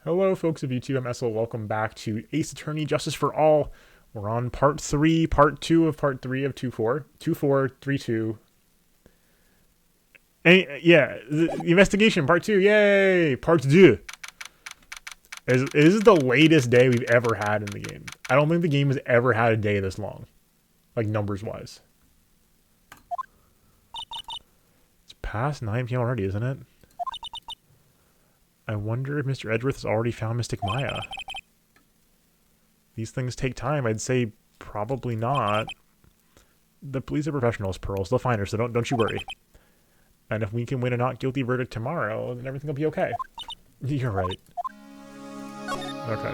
Hello, folks of YouTube. I'm Essel. Welcome back to Ace Attorney Justice for All. We're on part 3, part 2 of part 3 of 2-4. 2-4, 3-2. Yeah, the investigation, part 2. Yay! Part 2. This is the latest day we've ever had in the game. I don't think the game has ever had a day this long. Like, numbers-wise. It's past 9 p.m. already, isn't it? I wonder if Mr. Edgeworth has already found Mystic Maya. These things take time. I'd say probably not. The police are professionals, Pearls. They'll find her, so don't you worry. And if we can win a not guilty verdict tomorrow, then everything will be okay. You're right. Okay.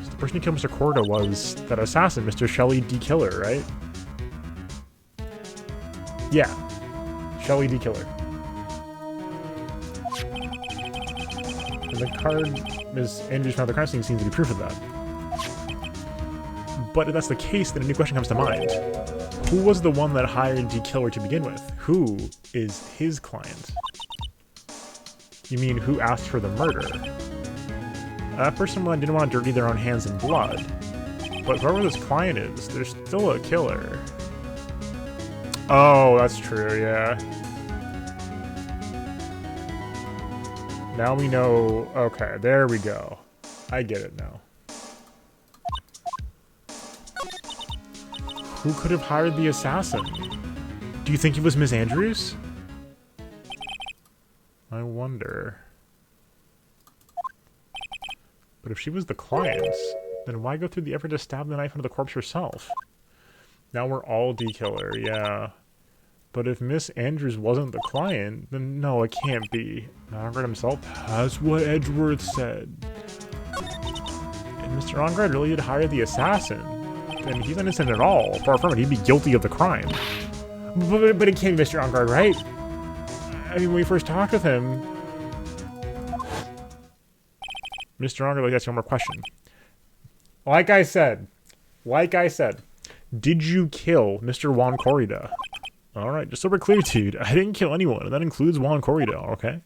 So the person who killed Mr. Corda was that assassin, Mr. Shelley D. Killer, right? Yeah. Shelley D. Killer. And the card Ms. Andrews found at the crime scene seems to be proof of that. But if that's the case, then a new question comes to mind. Who was the one that hired D. Killer to begin with? Who is his client? You mean who asked for the murder? That person didn't want to dirty their own hands in blood. But whoever this client is, there's still a killer. Oh, that's true, yeah. Now we know... Okay, there we go. I get it now. Who could have hired the assassin? Do you think it was Miss Andrews? I wonder. But if she was the client, then why go through the effort to stab the knife into the corpse herself? Now we're all D-Killer, yeah. But if Miss Andrews wasn't the client, then no, it can't be. Ongard himself has what Edgeworth said. And Mr. Ongard really did hire the assassin. Then he's innocent at all. Far from it, he'd be guilty of the crime. But it can't be Mr. Ongard, right? I mean, when we first talked with him... Mr. Ongard, like, that's one more question. Like I said, did you kill Mr. Juan Corrida? Alright, just so we're clear, dude, I didn't kill anyone, and that includes Juan Corrida, okay?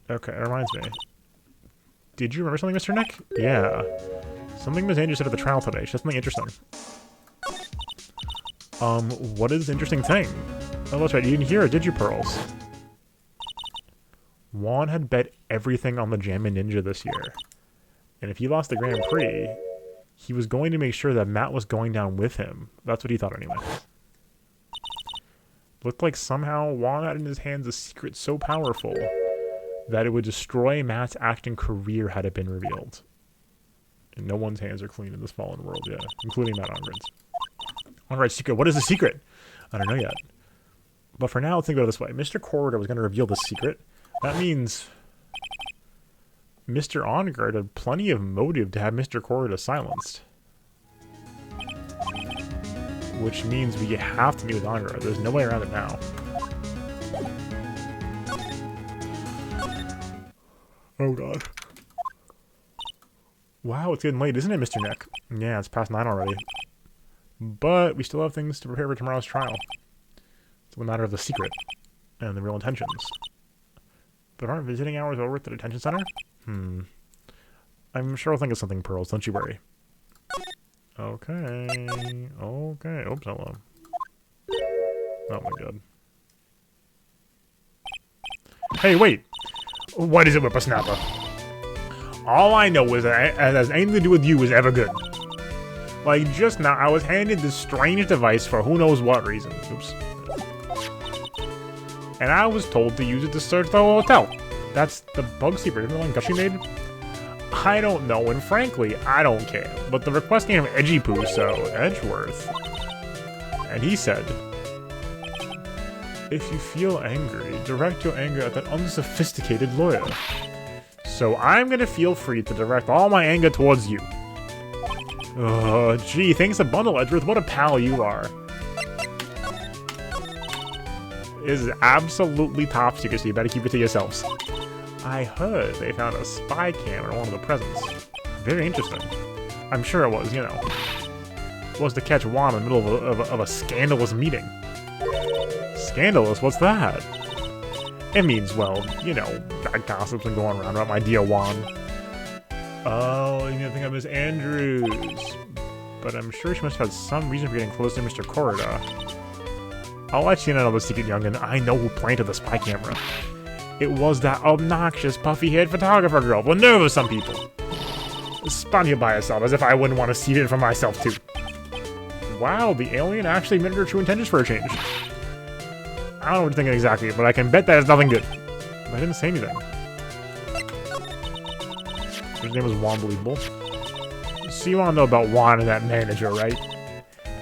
Okay, that reminds me. Did you remember something, Mr. Nick? Yeah. Something Ms. Andrews said at the trial today. She said something interesting. What is the interesting thing? Oh, that's right, you didn't hear it, did you, Pearls? Juan had bet everything on the Jammin' Ninja this year. And if he lost the Grand Prix... he was going to make sure that Matt was going down with him. That's what he thought anyway. Looked like somehow Juan had in his hands a secret so powerful that it would destroy Matt's acting career had it been revealed. And no one's hands are clean in this fallen world yet, including Matt Ongard's. Ongard's secret. What is the secret? I don't know yet. But for now, let's think about it this way. Mr. Corrida was going to reveal the secret. That means... Mr. Ongard had plenty of motive to have Mr. Corrida silenced. Which means we have to meet with Ongard. There's no way around it now. Oh god. Wow, it's getting late, isn't it, Mr. Nick? Yeah, it's past 9 already. But we still have things to prepare for tomorrow's trial. It's a matter of the secret and the real intentions. But aren't visiting hours over at the detention center? I'm sure I'll think of something, Pearls. Don't you worry. Okay. Okay. Oops, hello. Oh my god. Hey, wait! What is it, Whippersnapper? All I know is that it has anything to do with you is ever good. Like, just now, I was handed this strange device for who knows what reason. Oops. And I was told to use it to search the hotel. That's the bug secret, isn't the one Gushie made? I don't know, and frankly, I don't care. But the request came from Edgy Poo, so Edgeworth. And he said, if you feel angry, direct your anger at that unsophisticated lawyer. So I'm gonna feel free to direct all my anger towards you. Gee, thanks a bundle, Edgeworth. What a pal you are. This is absolutely top secret, so you better keep it to yourselves. I heard they found a spy camera in one of the presents. Very interesting. I'm sure it was, you know. It was to catch Juan in the middle of a scandalous meeting. Scandalous? What's that? It means, well, you know, bad gossip's been going around about my dear Juan. Oh, you think of Miss Andrews. But I'm sure she must have had some reason for getting close to Mr. Corrida. I'll let you know the secret, youngin. I know who planted the spy camera. It was that obnoxious, puffy-haired photographer girl. Well, nerve of some people. Spun you by herself, as if I wouldn't want to see it for myself, too. Wow, the alien actually admitted her true intentions for a change. I don't know what you're thinking exactly, but I can bet that is nothing good. But I didn't say anything. His name was Juan Believable. So you want to know about Juan and that manager, right?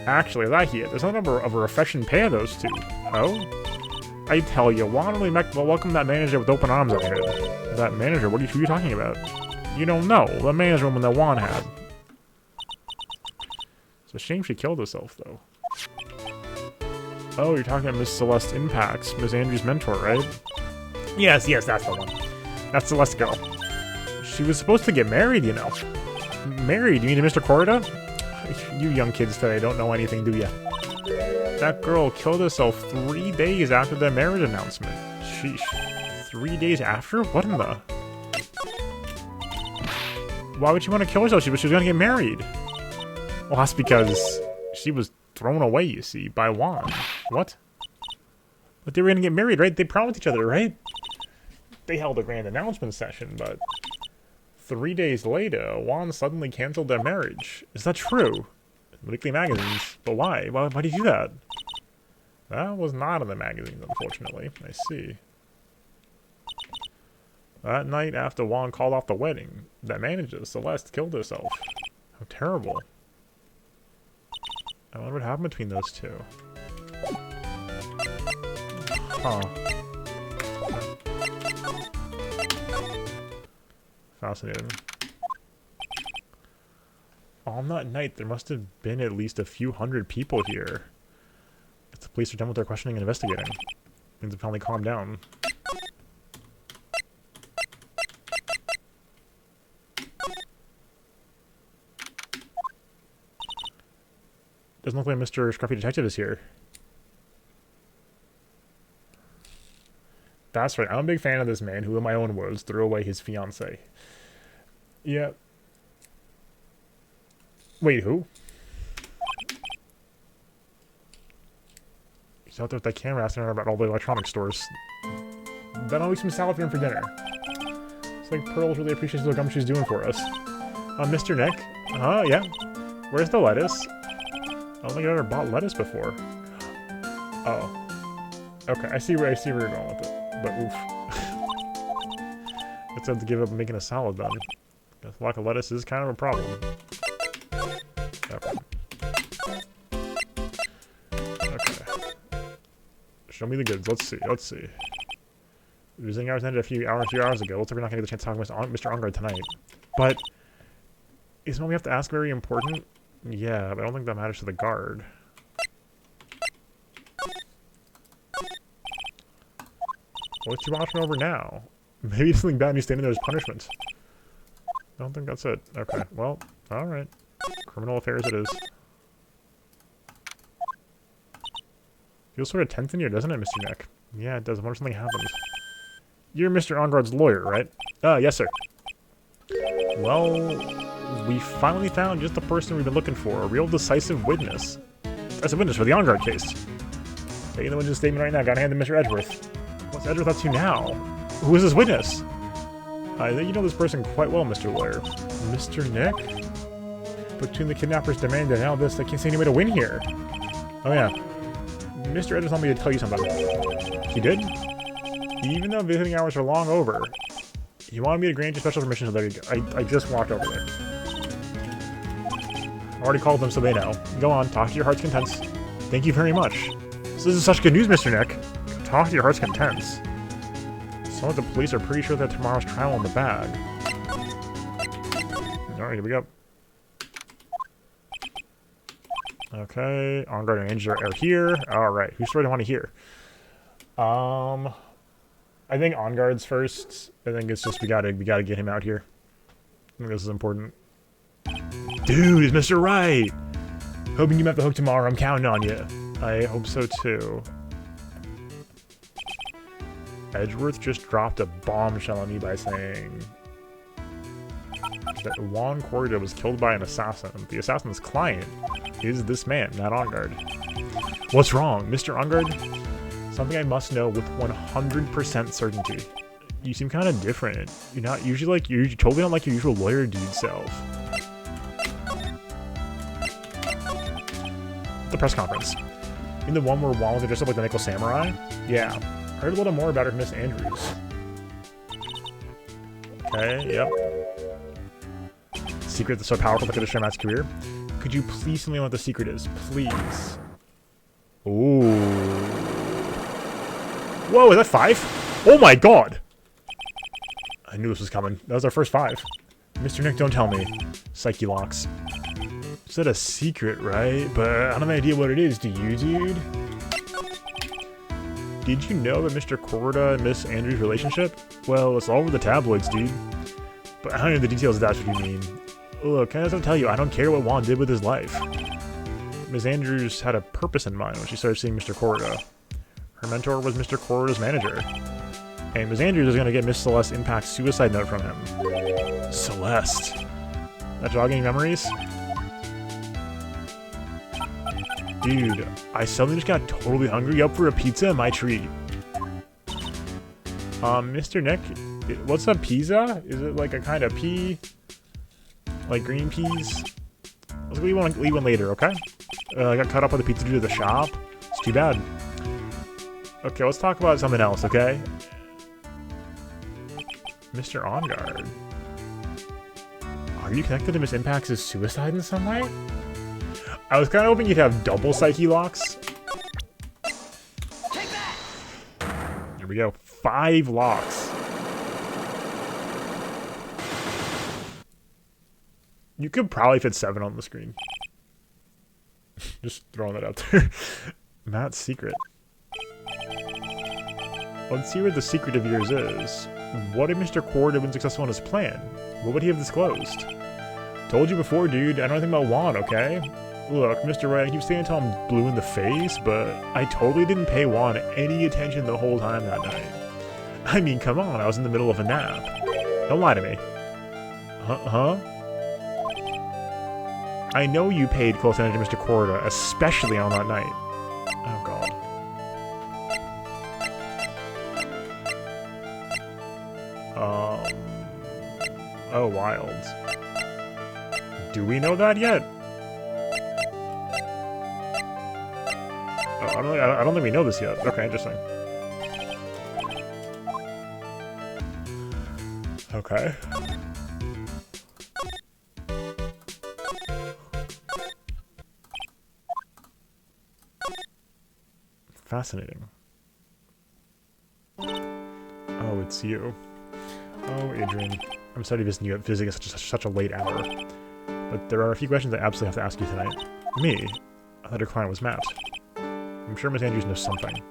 Actually, as I hear, there's a number of a refreshing pair of those two. Oh? I tell you, Juan only welcomed that manager with open arms, I heard. That manager? Who are you talking about? You don't know. The manager woman that Juan had. It's a shame she killed herself, though. Oh, you're talking about Miss Celeste Impacts, Miss Andrew's mentor, right? Yes, that's the one. That's Celeste girl. She was supposed to get married, you know. Married? You mean to Mr. Corrida? You young kids today don't know anything, do ya? That girl killed herself 3 days after their marriage announcement. Sheesh. 3 days after? What in the... Why would she want to kill herself? She was going to get married. Well, that's because she was thrown away, you see, by Juan. What? But they were going to get married, right? They promised each other, right? They held a grand announcement session, but 3 days later, Juan suddenly canceled their marriage. Is that true? Weekly magazines. But why? Why did he do that? That was not in the magazines, unfortunately. I see. That night after Juan called off the wedding, that manager, Celeste, killed herself. How terrible. I wonder what happened between those two. Huh. Fascinating. On that night, there must have been at least a few hundred people here. If the police are done with their questioning and investigating, things have finally calmed down. Doesn't look like Mr. Scruffy Detective is here. That's right, I'm a big fan of this man who, in my own words, threw away his fiancée. Yeah. Wait, who? He's out there with that camera asking her about all the electronic stores. Then I'll eat some salad for him for dinner. It's like Pearls really appreciates the gum she's doing for us. Mr. Nick? Yeah. Where's the lettuce? I don't think I've ever bought lettuce before. Oh. Okay, I see where you're going with it. But oof. Let's have to give up making a salad then. Because lack of lettuce is kind of a problem. Okay. Okay. Show me the goods. Let's see. Visiting hours ended a few hours ago. Looks like we're not going to get the chance to talk with Mr. Ongard tonight. But isn't what we have to ask very important? Yeah, but I don't think that matters to the guard. What's you watching over now? Maybe something bad and he's standing there as punishment. I don't think that's it. Okay, well, alright. Criminal affairs it is. Feels sort of tense in here, doesn't it, Mr. Nick? Yeah, it does. I wonder if something happens. You're Mr. Ongard's lawyer, right? Yes, sir. Well, we finally found just the person we've been looking for. A real decisive witness. That's a witness for the Ongard case. Taking the witness statement right now. Gotta hand to Mr. Edgeworth. What's Edgeworth up to now? Who is this witness? I think you know this person quite well, Mr. Lawyer. Mr. Nick? Between the kidnapper's demand and now this, I can't see any way to win here. Oh yeah. Mr. Edgeworth told me to tell you something. He did? Even though visiting hours are long over, he wanted me to grant you special permission, so there you go. I just walked over there. I already called them so they know. Go on, talk to your heart's contents. Thank you very much. So this is such good news, Mr. Nick. Talk to your heart's contents. Some of the police are pretty sure that tomorrow's trial in the bag. Alright, here we go. Okay, Ongard and Angel are here. Alright, whose story do I want to hear? I think Ongard's first. I think it's just we gotta get him out here. I think this is important. Dude, it's Mr. Wright! Hoping you have the hook tomorrow. I'm counting on you. I hope so too. Edgeworth just dropped a bombshell on me by saying that Juan Corda was killed by an assassin. The assassin's client is this man, Matt Ongard. What's wrong, Mr. Ongard? Something I must know with 100% certainty. You seem kind of different. You're not usually like you totally don't like your usual lawyer dude self. The press conference. In the one where Juan was dressed up like the Nickel Samurai? Yeah. Heard a little more about her, Miss Andrews. Okay, yep. Secret that's so powerful that could destroy Matt's career. Could you please tell me what the secret is? Please. Ooh. Whoa, is that 5? Oh my god! I knew this was coming. That was our first 5. Mr. Nick, don't tell me. Psyche locks. Is that a secret, right? But I don't have any idea what it is, do you, dude? Did you know that Mr. Corda and Miss Andrews' relationship? Well, it's all over the tabloids, dude. But I don't know the details if that's what you mean. Look, can I just tell you, I don't care what Juan did with his life. Miss Andrews had a purpose in mind when she started seeing Mr. Corda. Her mentor was Mr. Corda's manager. And Miss Andrews is going to get Miss Celeste Impact's suicide note from him. Celeste. That jogging memories? Dude, I suddenly just got totally hungry. Up for a pizza? My treat. Mr. Nick, what's a pizza? Is it like a kind of pea? Like green peas? Let's leave one later, okay? I got cut up by the pizza dude at the shop. It's too bad. Okay, let's talk about something else, okay? Mr. Ongard. Are you connected to Miss Impact's suicide in some way? I was kind of hoping you'd have double psyche locks. Take that! Here we go. 5 locks. You could probably fit 7 on the screen. Just throwing that out there. Matt's secret. Let's see what the secret of yours is. What if Mr. Cord had been successful in his plan? What would he have disclosed? Told you before, dude. I don't know anything about Juan, okay? Look, Mr. Wright, I keep saying until I'm blue in the face, but I totally didn't pay Juan any attention the whole time that night. I mean, come on, I was in the middle of a nap. Don't lie to me. Huh? I know you paid close attention to Mr. Corda, especially on that night. Oh, God. Oh, wild. Do we know that yet? Oh, I don't think we know this yet. Okay, interesting. Okay. Fascinating. Oh, it's you. Oh, Adrian. I'm sorry to visit you at visiting at such a late hour. But there are a few questions I absolutely have to ask you tonight. Me? I thought her client was Matt. I'm sure Miss Andrews knows something.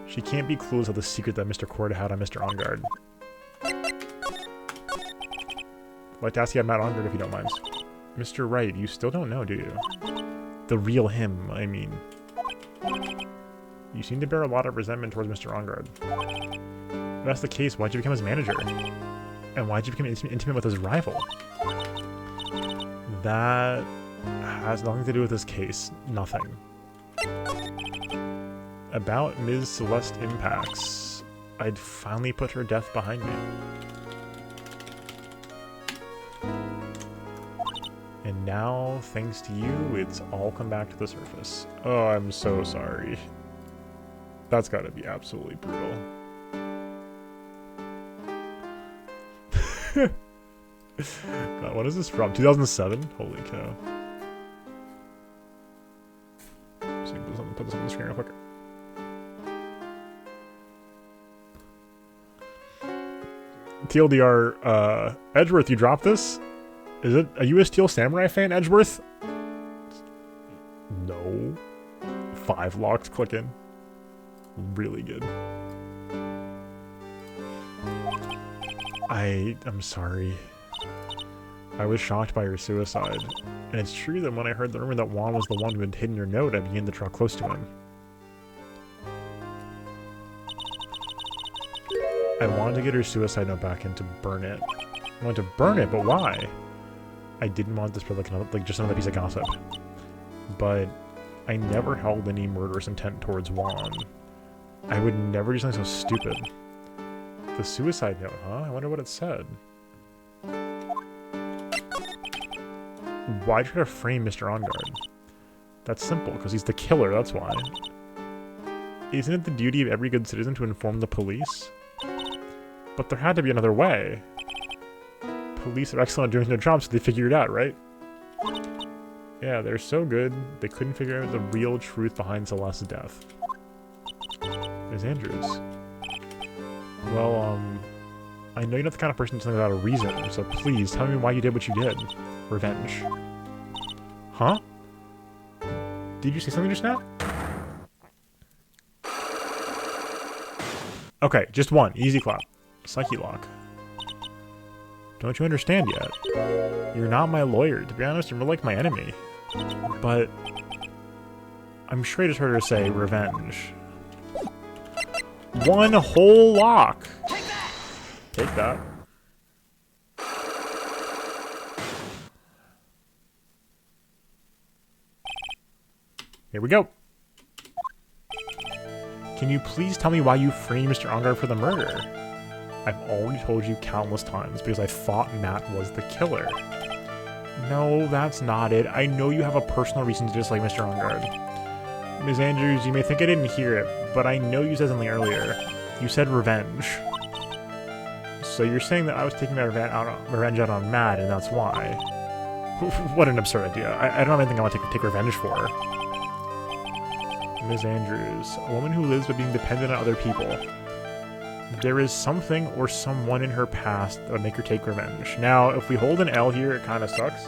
She can't be clueless of the secret that Mr. Corda had on Mr. Ongard. I'd like to ask you about Matt Ongard if you don't mind. Mr. Wright, you still don't know, do you? The real him, I mean. You seem to bear a lot of resentment towards Mr. Ongard. If that's the case, why'd you become his manager? And why'd you become intimate with his rival? That has nothing to do with this case. Nothing. About Ms. Celeste Impacts, I'd finally put her death behind me. And now, thanks to you, it's all come back to the surface. Oh, I'm so sorry. That's gotta be absolutely brutal. God, what is this from? 2007? Holy cow. So put this on the screen real quick. TLDR, Edgeworth, you dropped this? Are you a Steel Samurai fan, Edgeworth? No. 5 locks clicking. Really good. I'm sorry. I was shocked by your suicide. And it's true that when I heard the rumor that Juan was the one who had hidden your note, I began to draw close to him. I wanted to get her suicide note back and to burn it. I wanted to burn it, but why? I didn't want this for like just another piece of gossip. But I never held any murderous intent towards Juan. I would never do something so stupid. The suicide note, huh? I wonder what it said. Why try to frame Mr. OnGuard? That's simple, because he's the killer, that's why. Isn't it the duty of every good citizen to inform the police? But there had to be another way. Police are excellent at doing their job, so they figured it out, right? Yeah, they're so good, they couldn't figure out the real truth behind Celeste's death. Ms. Andrews. Well, I know you're not the kind of person to do something without a reason, so please tell me why you did what you did. Revenge. Huh? Did you say something just now? Okay, just one. Easy clap. Psyche lock. Don't you understand yet? You're not my lawyer. To be honest, you're more like my enemy. But I'm sure I just heard her say revenge. One whole lock! Take that. Here we go. Can you please tell me why you framed Mr. OnGuard for the murder? I've already told you countless times because I thought Matt was the killer. No, that's not it. I know you have a personal reason to dislike Mr. OnGuard. Ms. Andrews, you may think I didn't hear it, but I know you said something earlier. You said revenge. So you're saying that I was taking my revenge out on Matt, and that's why. What an absurd idea. I don't have anything I want to take revenge for. Ms. Andrews, a woman who lives by being dependent on other people. There is something or someone in her past that would make her take revenge. Now, if we hold an L here, it kind of sucks.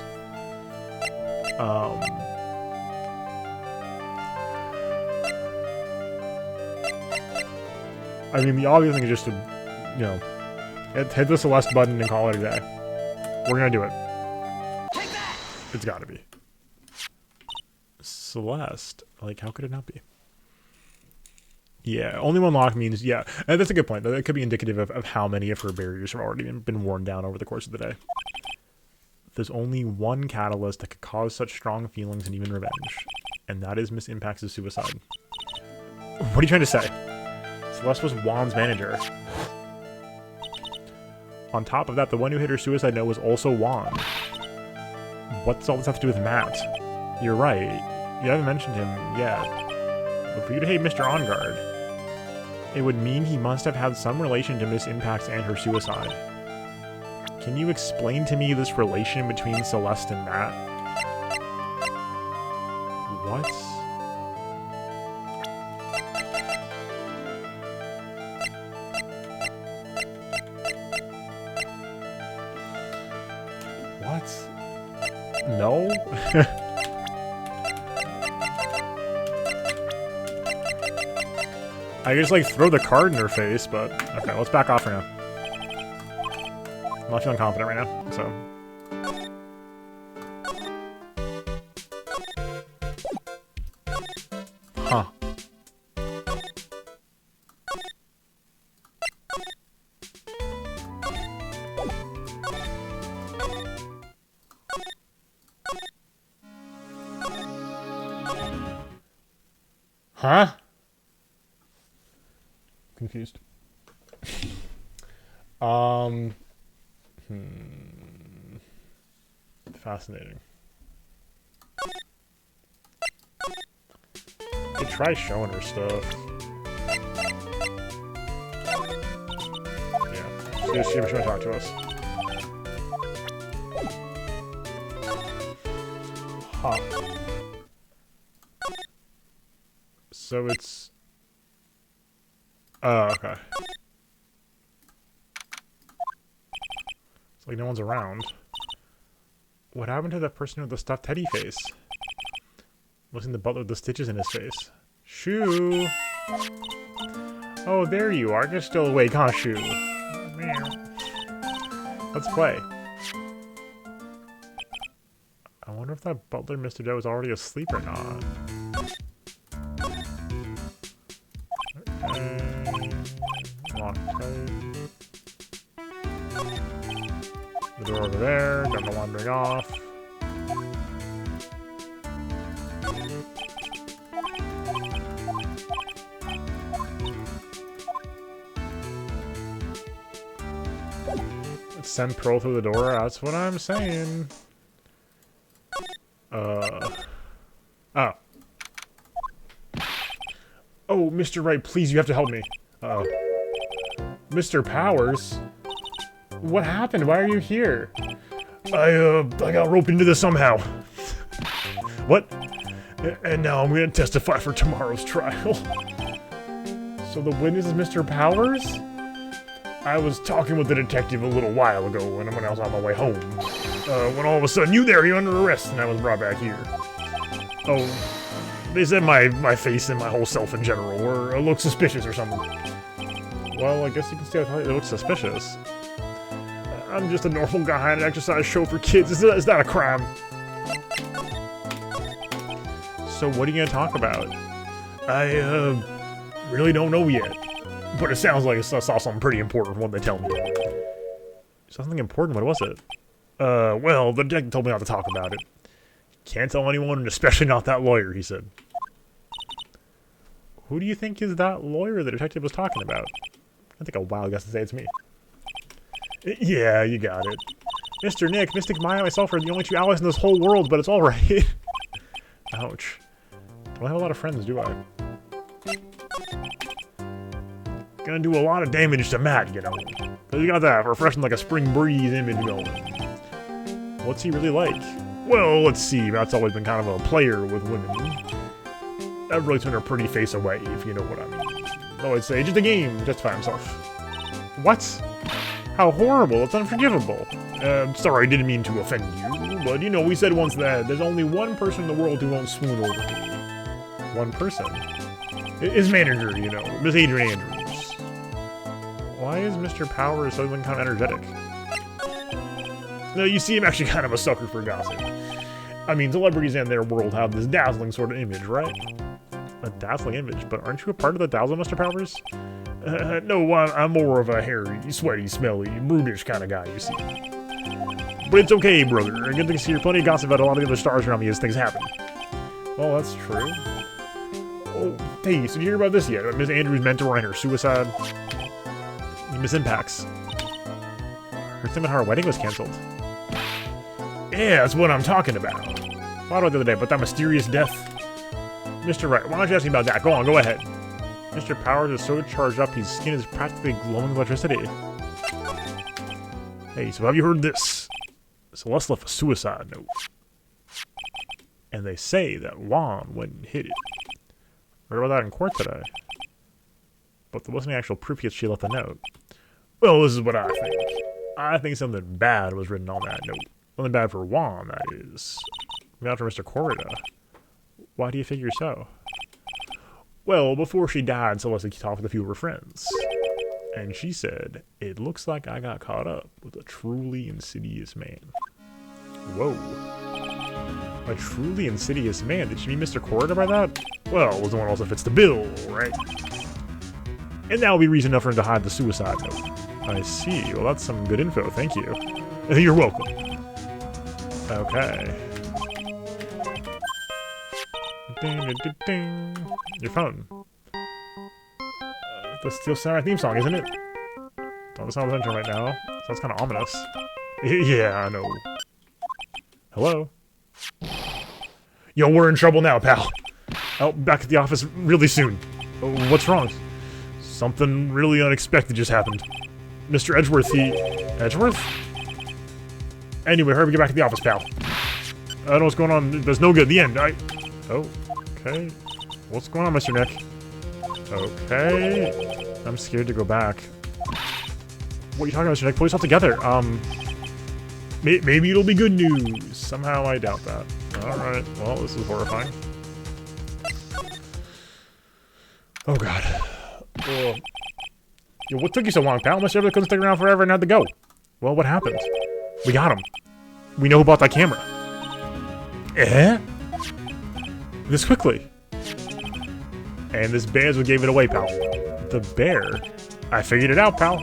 I mean, the obvious thing is just to, you know, hit the Celeste button and call it a day. We're gonna do it. It's gotta be. Celeste. Like, how could it not be? Yeah, only one lock means, yeah. And that's a good point. That could be indicative of how many of her barriers have already been worn down over the course of the day. There's only one catalyst that could cause such strong feelings and even revenge. And that is Miss Impax's suicide. What are you trying to say? Celeste was Juan's manager. On top of that, the one who hit her suicide note was also Juan. What's all this have to do with Matt? You're right. You haven't mentioned him yet. But for you to hate Mr. OnGuard, it would mean he must have had some relation to Miss Impax and her suicide. Can you explain to me this relation between Celeste and Matt? What? What? No? I could just, like, throw the card in her face, but... Okay, let's back off for now. I'm not feeling confident right now, so... Huh. Huh? Confused. Fascinating. They try showing her stuff. Yeah. See if she wants to talk to us. Huh. So it's... Oh, okay. It's like no one's around. What happened to that person with the stuffed teddy face? Wasn't the butler with the stitches in his face? Shoo! Oh, there you are. You're still awake, huh, Shoo? Let's play. I wonder if that butler, Mr. Joe, is already asleep or not. Lock tight. The door over there. Got my wandering off. Let's send Pearl through the door. That's what I'm saying. Oh. Oh, Mr. Wright, please, you have to help me. Uh-oh. Mr. Powers? What happened? Why are you here? I got roped into this somehow. What? And now I'm gonna testify for tomorrow's trial. So the witness is Mr. Powers? I was talking with the detective a little while ago when I was on my way home. When all of a sudden, you there, you're under arrest, and I was brought back here. Oh, they said my face and my whole self in general were look suspicious or something. Well, I guess you can say it looks suspicious. I'm just a normal guy at an exercise show for kids. It's not a crime. So what are you gonna talk about? I really don't know yet. But it sounds like I saw something pretty important from what they tell me. Something important? What was it? Well, the detective told me not to talk about it. Can't tell anyone, and especially not that lawyer, he said. Who do you think is that lawyer the detective was talking about? I think a wild guess to say it's me. Yeah, you got it. Mr. Nick, Mystic Maya and myself are the only two allies in this whole world, but it's alright. Ouch. Don't have a lot of friends, do I? Gonna do a lot of damage to Matt, you know. But you got that refreshing like a spring breeze image going. What's he really like? Well, let's see. Matt's always been kind of a player with women. That really turned her pretty face away, if you know what I mean. Though I'd say, just a game, justify himself. What? How horrible, it's unforgivable. Sorry, I didn't mean to offend you, but you know, we said once that there's only one person in the world who won't swoon over me. One person? His manager, you know, Miss Adrian Andrews. Why is Mr. Powers so kind of energetic? No, you see, I'm actually kind of a sucker for gossip. I mean, celebrities and their world have this dazzling sort of image, right? A dazzling image? But aren't you a part of the dazzle, Mr. Powers? No, I'm more of a hairy, sweaty, smelly, brutish kind of guy, you see. But it's okay, brother. I get to hear plenty of gossip about a lot of the other stars around me as things happen. Well, that's true. Oh, hey, so did you hear about this yet? Miss Andrews' mentor and her suicide? Miss Impacts. Heard something about how her wedding was cancelled. Yeah, that's what I'm talking about. What about the other day, but that mysterious death? Mr. Wright, why don't you ask me about that? Go on, go ahead. Mr. Powers is so charged up, his skin is practically glowing with electricity. Hey, so have you heard this? Celeste left a suicide note. And they say that Juan went and hid it. Heard about that in court today. But there wasn't any actual proof yet she left the note. Well, this is what I think. I think something bad was written on that note. Something bad for Juan, that is. Not for Mr. Corrida. Why do you figure so? Well, before she died, Celeste talked with a few of her friends. And she said, it looks like I got caught up with a truly insidious man. Whoa. A truly insidious man? Did she mean Mr. Corrida by that? Well, it was the one also fits the bill, right? And that would be reason enough for him to hide the suicide note. I see. Well, that's some good info. Thank you. You're welcome. Okay. Ding, ding, ding. Your phone. The Steel Samurai theme song, isn't it? Don't sound attention right now. Sounds kind of ominous. Yeah, I know. Hello? Yo, we're in trouble now, pal. Oh, back at the office really soon. Oh, what's wrong? Something really unexpected just happened. Mr. Edgeworth, Edgeworth? Anyway, hurry, get back to the office, pal. I don't know what's going on. There's no good. The end. Oh, okay. What's going on, Mr. Nick? Okay. I'm scared to go back. What are you talking about, Mr. Nick? Pull yourself together. Maybe it'll be good news. Somehow I doubt that. Alright. Well, this is horrifying. Oh, God. Oh. Yo, what took you so long, pal? Mr. Everett couldn't stick around forever and had to go. Well, what happened? We got him. We know who bought that camera. Eh? This quickly. And this bear's what gave it away, pal. The bear? I figured it out, pal.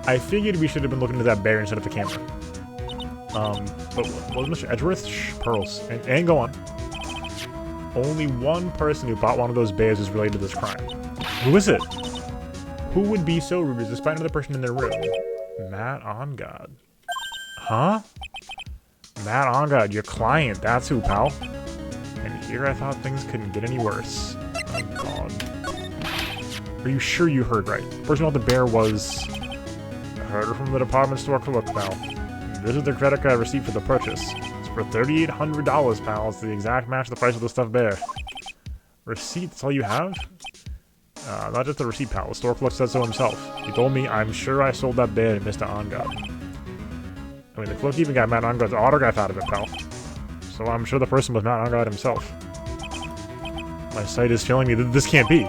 I figured we should have been looking at that bear instead of the camera. But was Mr. Edgeworth? Shh, pearls. And go on. Only one person who bought one of those bears is related to this crime. Who is it? Who would be so rude as to spy another person in their room? Matt OnGod. Huh? Matt OnGod, your client. That's who, pal. And here I thought things couldn't get any worse. Oh, God. Are you sure you heard right? The person who bought the bear was... Heard from the department store clerk, pal. This is the credit card receipt for the purchase. It's for $3,800, pal. It's the exact match of the price of the stuffed bear. Receipt? That's all you have? Not just the receipt, pal. The store clerk said so himself. He told me, I'm sure I sold that bear to Mr. OnGod. I mean, the clerk even got Matt OnGod's autograph out of it, pal. So I'm sure the person was Matt OnGod himself. My sight is telling me that this can't be.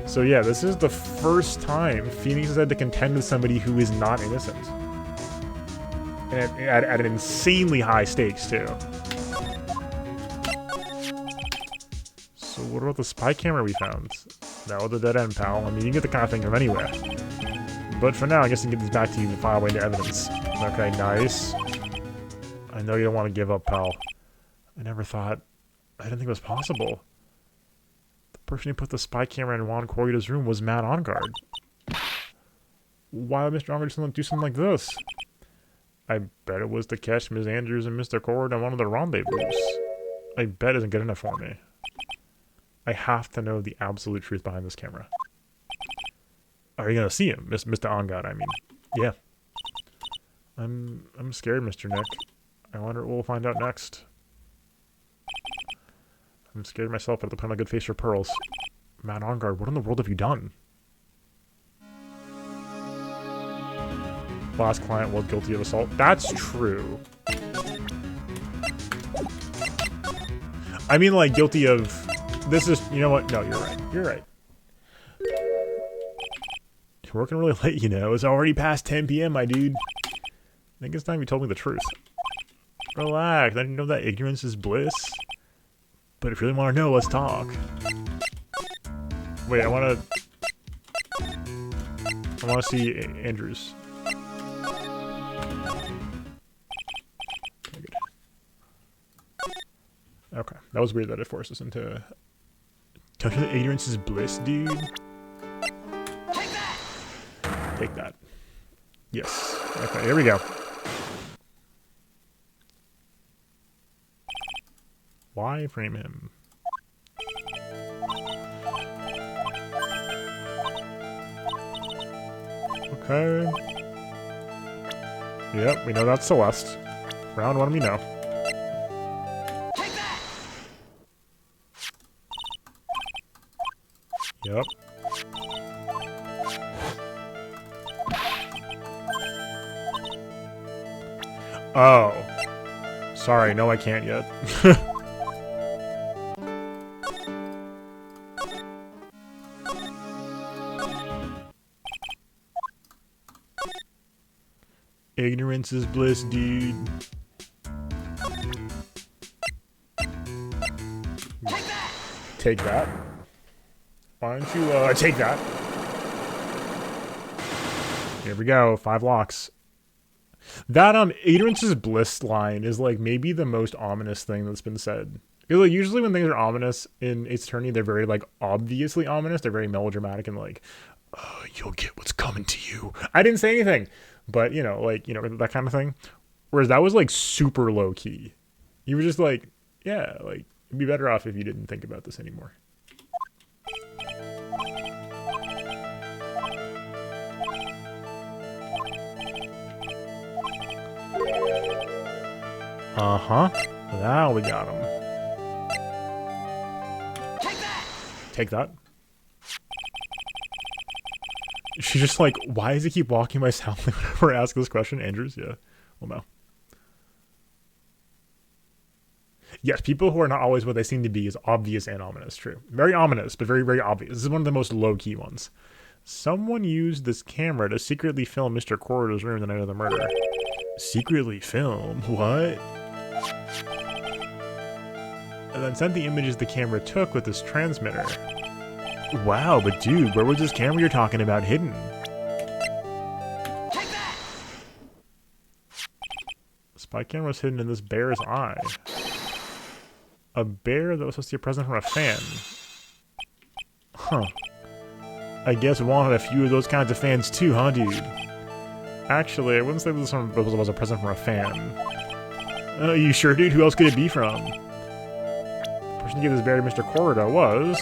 So yeah, this is the first time Phoenix has had to contend with somebody who is not innocent. And at an insanely high stakes, too. So what about the spy camera we found? That was a dead end, pal. I mean, you can get the kind of thing from anywhere. But for now, I guess I can get this back to you and file away into evidence. Okay, nice. I know you don't want to give up, pal. I didn't think it was possible. The person who put the spy camera in Juan Corrida's room was Matt OnGod. Why would Mr. OnGod do something like this? I bet it was to catch Ms. Andrews and Mr. Corrida on one of the rendezvous. I bet isn't good enough for me. I have to know the absolute truth behind this camera. Are you gonna see him, Mr. OnGod? I mean, yeah. I'm scared, Mr. Nick. I wonder what we'll find out next. I'm scared myself, but I have to put on a good face for pearls. Matt OnGod, what in the world have you done? Last client was guilty of assault. That's true. I mean, like, guilty of... This is... You know what? No, you're right. You're right. You're working really late, you know. It's already past 10 p.m., my dude. I think it's time you told me the truth. Relax. I didn't know that ignorance is bliss. But if you really want to know, let's talk. Wait, I want to see Andrews. Okay, that was weird that it forced us into... Don't you know that ignorance is bliss, dude? Take that! Take that. Yes. Okay, here we go. Why frame him? Okay. Yep, we know that's Celeste. Round one, we know. Yep. Oh. Sorry, no I can't yet. Ignorance is bliss, dude. Take that. Why don't you, take that? Here we go, 5 locks. That, ignorance is bliss line is, like, maybe the most ominous thing that's been said. Because, like, usually when things are ominous in Ace Attorney, they're very, like, obviously ominous. They're very melodramatic and, like, you'll get what's coming to you. I didn't say anything. But, you know, like, you know, that kind of thing. Whereas that was, like, super low-key. You were just like, yeah, like, it'd be better off if you didn't think about this anymore. Uh-huh. Now we got him. Take that! Take that. She's just like, why does he keep walking by soundly whenever I ask this question? Andrews? Yeah. Well, no. Yes, people who are not always what they seem to be is obvious and ominous. True. Very ominous, but very, very obvious. This is one of the most low-key ones. Someone used this camera to secretly film Mr. Corrida's room the night of the murder. Secretly film? What? And then sent the images the camera took with this transmitter. Wow, but dude, where was this camera you're talking about hidden? Take that! Spy camera was hidden in this bear's eye. A bear that was supposed to be a present from a fan. Huh. I guess Juan had a few of those kinds of fans too, huh, dude? Actually, I wouldn't say this one was a present from a fan. You sure, dude? Who else could it be from? The person who gave this bear to Mr. Corrida was...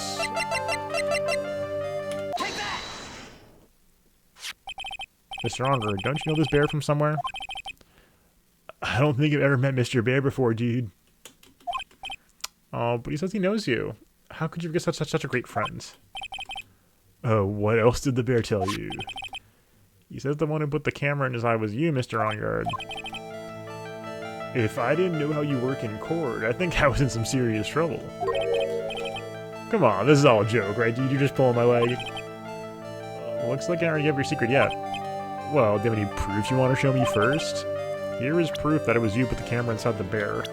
Mr. Unger, don't you know this bear from somewhere? I don't think I've ever met Mr. Bear before, dude. Oh, but he says he knows you. How could you forget such a great friend? Oh, what else did the bear tell you? He says the one who put the camera in his eye was you, Mr. Ongard. If I didn't know how you work in Cord, I think I was in some serious trouble. Come on, this is all a joke, right, dude? You're just pulling my leg. Looks like I already have your secret yet. Well, do you have any proof you want to show me first? Here is proof that it was you who put the camera inside the bear.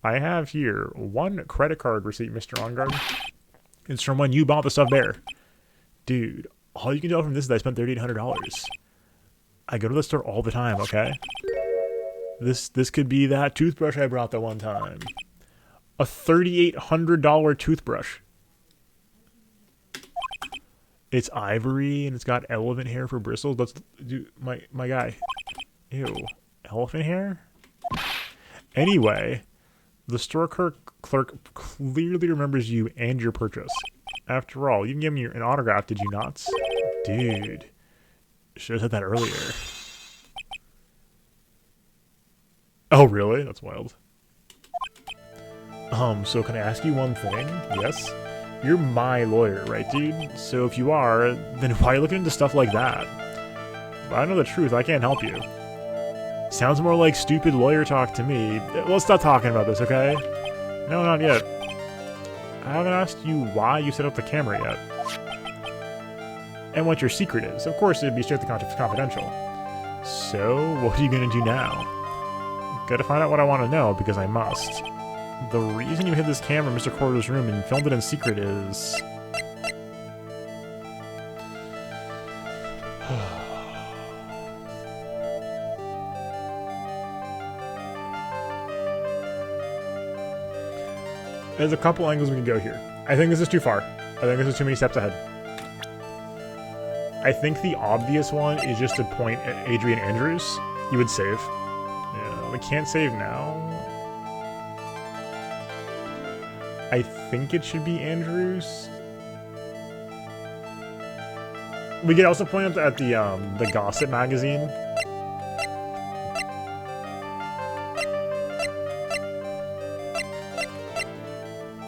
I have here one credit card receipt, Mr. Ongard. It's from when you bought the stuffed bear. Dude, all you can tell from this is that I spent $3,800. I go to the store all the time, okay? This could be that toothbrush I brought that one time. A $3,800 toothbrush. It's ivory and it's got elephant hair for bristles. Let's do my guy. Ew, elephant hair? Anyway, the store clerk clearly remembers you and your purchase. After all, you gave me an autograph, did you not? Dude, should have said that earlier. Oh, really? That's wild. So can I ask you one thing? Yes? You're my lawyer, right, dude? So if you are, then why are you looking into stuff like that? If I know the truth, I can't help you. Sounds more like stupid lawyer talk to me. Let's stop talking about this, okay? No, not yet. I haven't asked you why you set up the camera yet. And what your secret is. Of course, it'd be strictly confidential. So, what are you gonna do now? Gotta find out what I want to know, because I must. The reason you hid this camera in Mr. Cordo's room and filmed it in secret is... There's a couple angles we can go here. I think this is too far. I think this is too many steps ahead. I think the obvious one is just to point at Adrian Andrews. You would save. Yeah, we can't save now. I think it should be Andrews. We could also point at the Gossip magazine.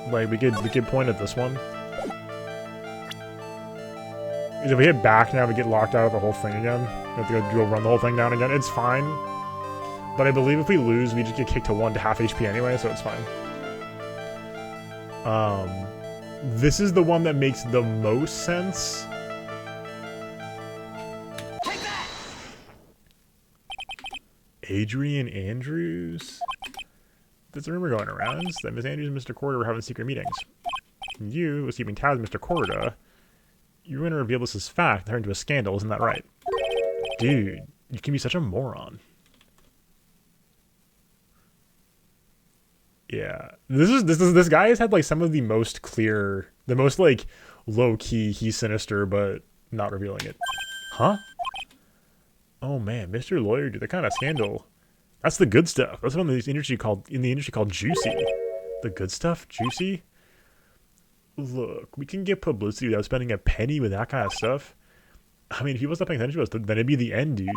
Like we could point at this one. Because if we hit back now, we get locked out of the whole thing again. We have to go run the whole thing down again. It's fine. But I believe if we lose, we just get kicked to 1 to half HP anyway, so it's fine. This is the one that makes the most sense. Adrian Andrews? There's a rumor going around that Miss Andrews and Mr. Corda were having secret meetings. You was keeping tabs with Mr. Corda. You were going to reveal this as fact and turn into a scandal, isn't that right? Dude, you can be such a moron. Yeah, this guy has had like some of the most clear, the most like low key. He's sinister, but not revealing it. Huh? Oh man, Mr. Lawyer, dude, that kind of scandal. That's the good stuff. That's what in the industry called juicy. The good stuff, juicy. Look, we can get publicity without spending a penny with that kind of stuff. I mean, if he wasn't paying attention to us, then it'd be the end, dude.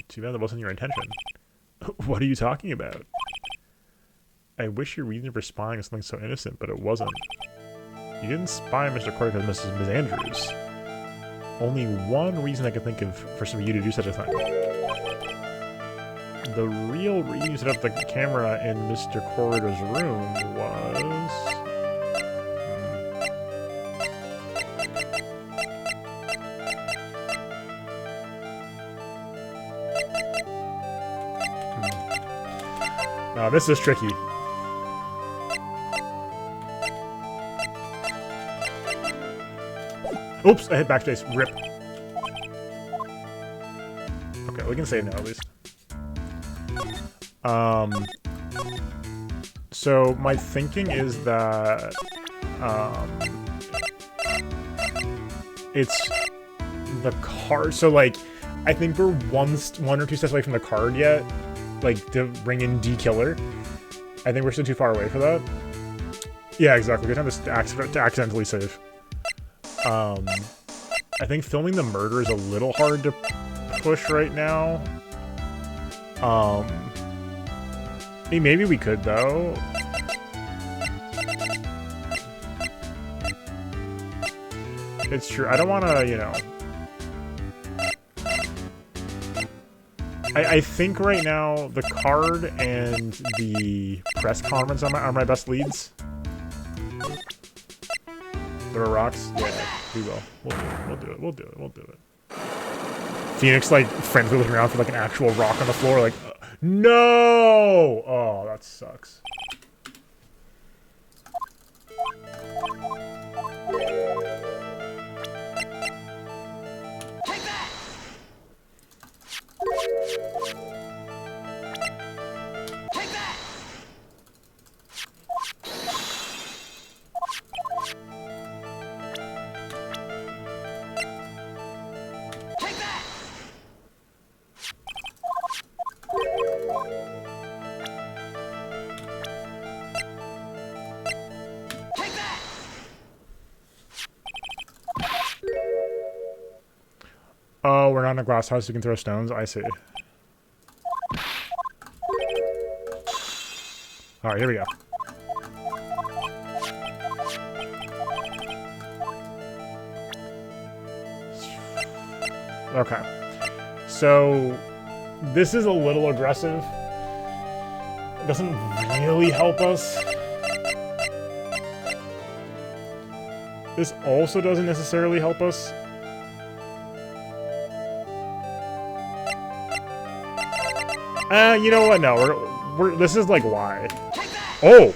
Too bad that wasn't your intention. What are you talking about? I wish your reason for spying was something so innocent, but it wasn't. You didn't spy on Mr. Corey because Ms. Andrews. Only one reason I can think of for some of you to do such a thing. The real reason you set up the camera in Mr. Corrida's room was... Now, this is tricky. Oops, I hit backspace. Rip. Okay, we can save now at least. So my thinking is that it's the card. So like, I think we're one or two steps away from the card yet. Like to bring in D-Killer. I think we're still too far away for that. Yeah, exactly. Good time to accidentally save. I think filming the murder is a little hard to push right now. Maybe we could though. It's true. I don't want to, you know. I think right now the card and the press conference are my best leads. There are rocks? Yeah, we will. We'll do it. Phoenix, like, frantically looking around for, like, an actual rock on the floor, like, no! Oh, that sucks. Oh, we're not in a glass house. You can throw stones. I see. All right, here we go. Okay. So, this is a little aggressive. It doesn't really help us. This also doesn't necessarily help us. You know what? No, we're this is like why. Oh,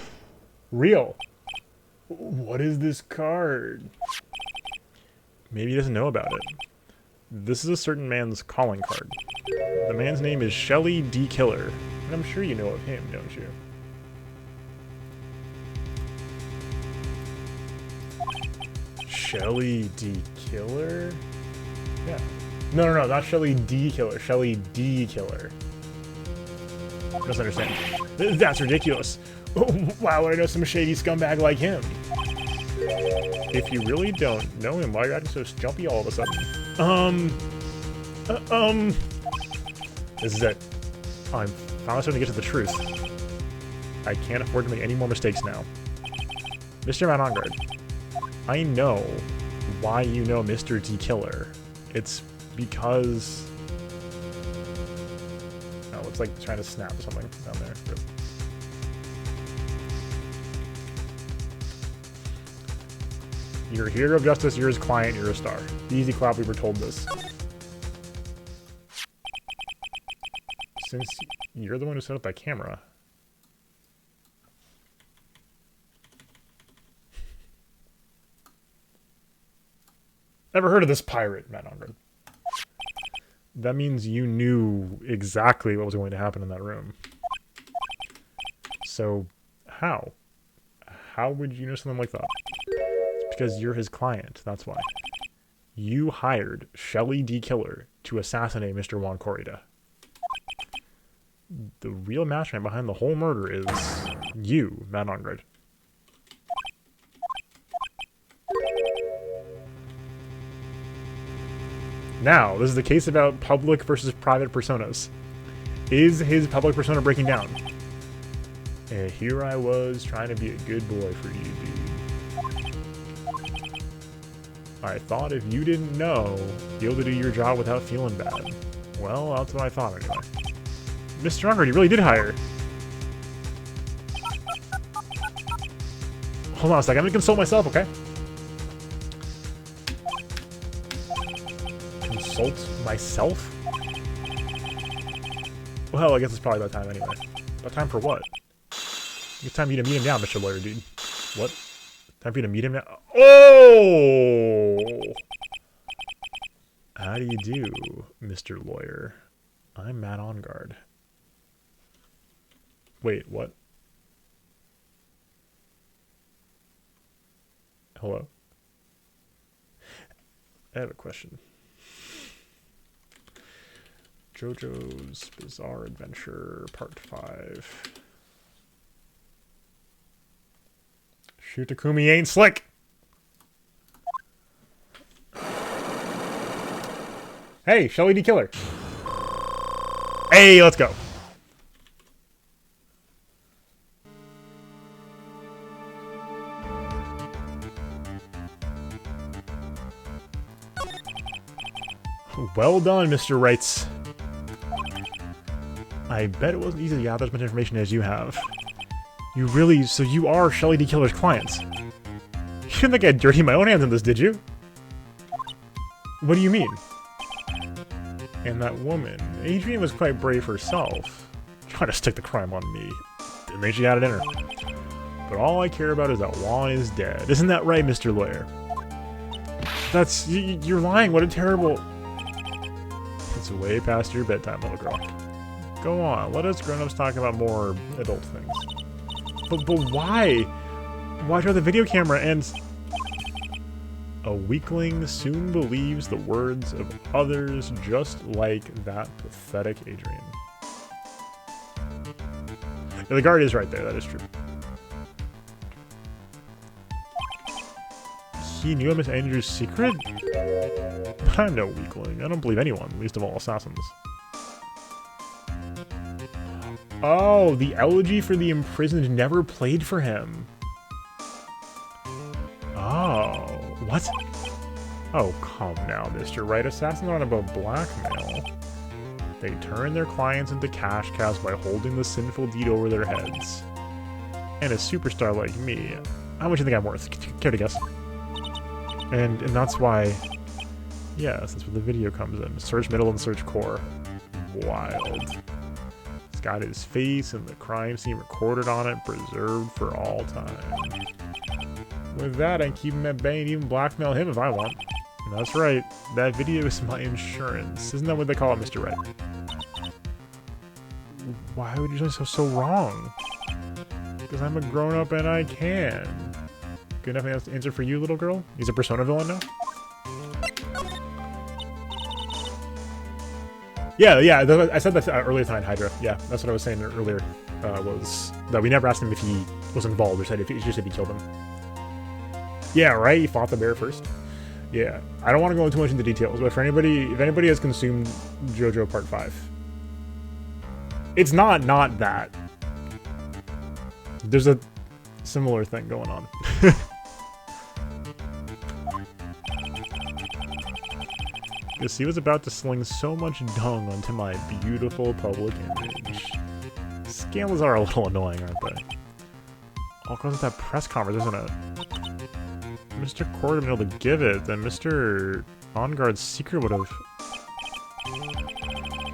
real. What is this card? Maybe he doesn't know about it. This is a certain man's calling card. The man's name is Shelly D-Killer, and I'm sure you know of him, don't you? Shelly D-Killer? Yeah. No, not Shelly D-Killer. Shelly D-Killer. Doesn't understand. That's ridiculous. Wow, I know some shady scumbag like him. If you really don't know him, why are you acting so jumpy all of a sudden? This is it. I'm finally starting to get to the truth. I can't afford to make any more mistakes now. Mr. Matt Ongard, I know why you know Mr. D-Killer. It's because... Oh, it's like trying to snap something down there. You're a hero of justice, you're his client, you're a star. Easy clap, we were told this. Since you're the one who set up that camera. Never heard of this pirate, Matt Ongard. That means you knew exactly what was going to happen in that room. So, how? How would you know something like that? It's because you're his client, that's why. You hired Shelly D-Killer to assassinate Mr. Juan Corrida. The real mastermind behind the whole murder is you, Matt Ongard. Now, this is the case about public versus private personas. Is his public persona breaking down? And here I was trying to be a good boy for you, dude. I thought if you didn't know, you'd be able to do your job without feeling bad. Well, that's what I thought anyway. Mr. Ongard, you really did hire. Hold on a second, I'm gonna consult myself, okay? Consult myself? Well, I guess it's probably about time anyway. About time for what? It's time for you to meet him down, Mr. Lawyer, dude. What? Time for you to meet him now. Oh! How do you do, Mr. Lawyer? I'm Matt On Guard. Wait, what? Hello? I have a question. JoJo's Bizarre Adventure, Part 5. Shoot Takumi ain't slick! Hey, Shelly D. Killer. Hey, let's go. Well done, Mr. Wrights. I bet it wasn't easy to gather as much information as you have. You really... So you are Shelly D. Killer's clients. You didn't think I'd dirty my own hands in this, did you? What do you mean? And that woman... Adrian was quite brave herself. Trying to stick the crime on me. Didn't think she had it in her. But all I care about is that Juan is dead. Isn't that right, Mr. Lawyer? That's... You're lying. What a terrible... It's way past your bedtime, little girl. Go on, let us grown-ups talk about more adult things. But why? Why try the video camera and... A weakling soon believes the words of others just like that pathetic Adrian. Yeah, the guard is right there, that is true. He knew Miss Andrews' secret? But I'm no weakling. I don't believe anyone, least of all assassins. Oh, the elegy for the imprisoned never played for him. Oh, what? Oh, come now, Mr. Wright. Assassins aren't about blackmail. They turn their clients into cash cows by holding the sinful deed over their heads. And a superstar like me, how much do you think I'm worth? Care to guess? And that's why... Yes, that's where the video comes in. Search middle and search core. Wild. It's got his face and the crime scene recorded on it, preserved for all time. With that, I can keep him at bay and even blackmail him if I want. And that's right, that video is my insurance. Isn't that what they call it, Mr. Wright? Why would you say so wrong? Because I'm a grown-up and I can. Good enough answer for you, little girl? He's a Persona villain now? Yeah, I said that earlier tonight, Hydra. Yeah, that's what I was saying earlier, was that we never asked him if he was involved, or said if he killed him. Yeah, right? He fought the bear first. Yeah, I don't want to go into too much into details, but for anybody, if anybody has consumed JoJo Part 5, it's not that. There's a similar thing going on. Because he was about to sling so much dung onto my beautiful public image. Scandals are a little annoying, aren't they? All because of that press conference, isn't it? Mr. Cord would have been able to give it, then Mr. On Guard's secret would have...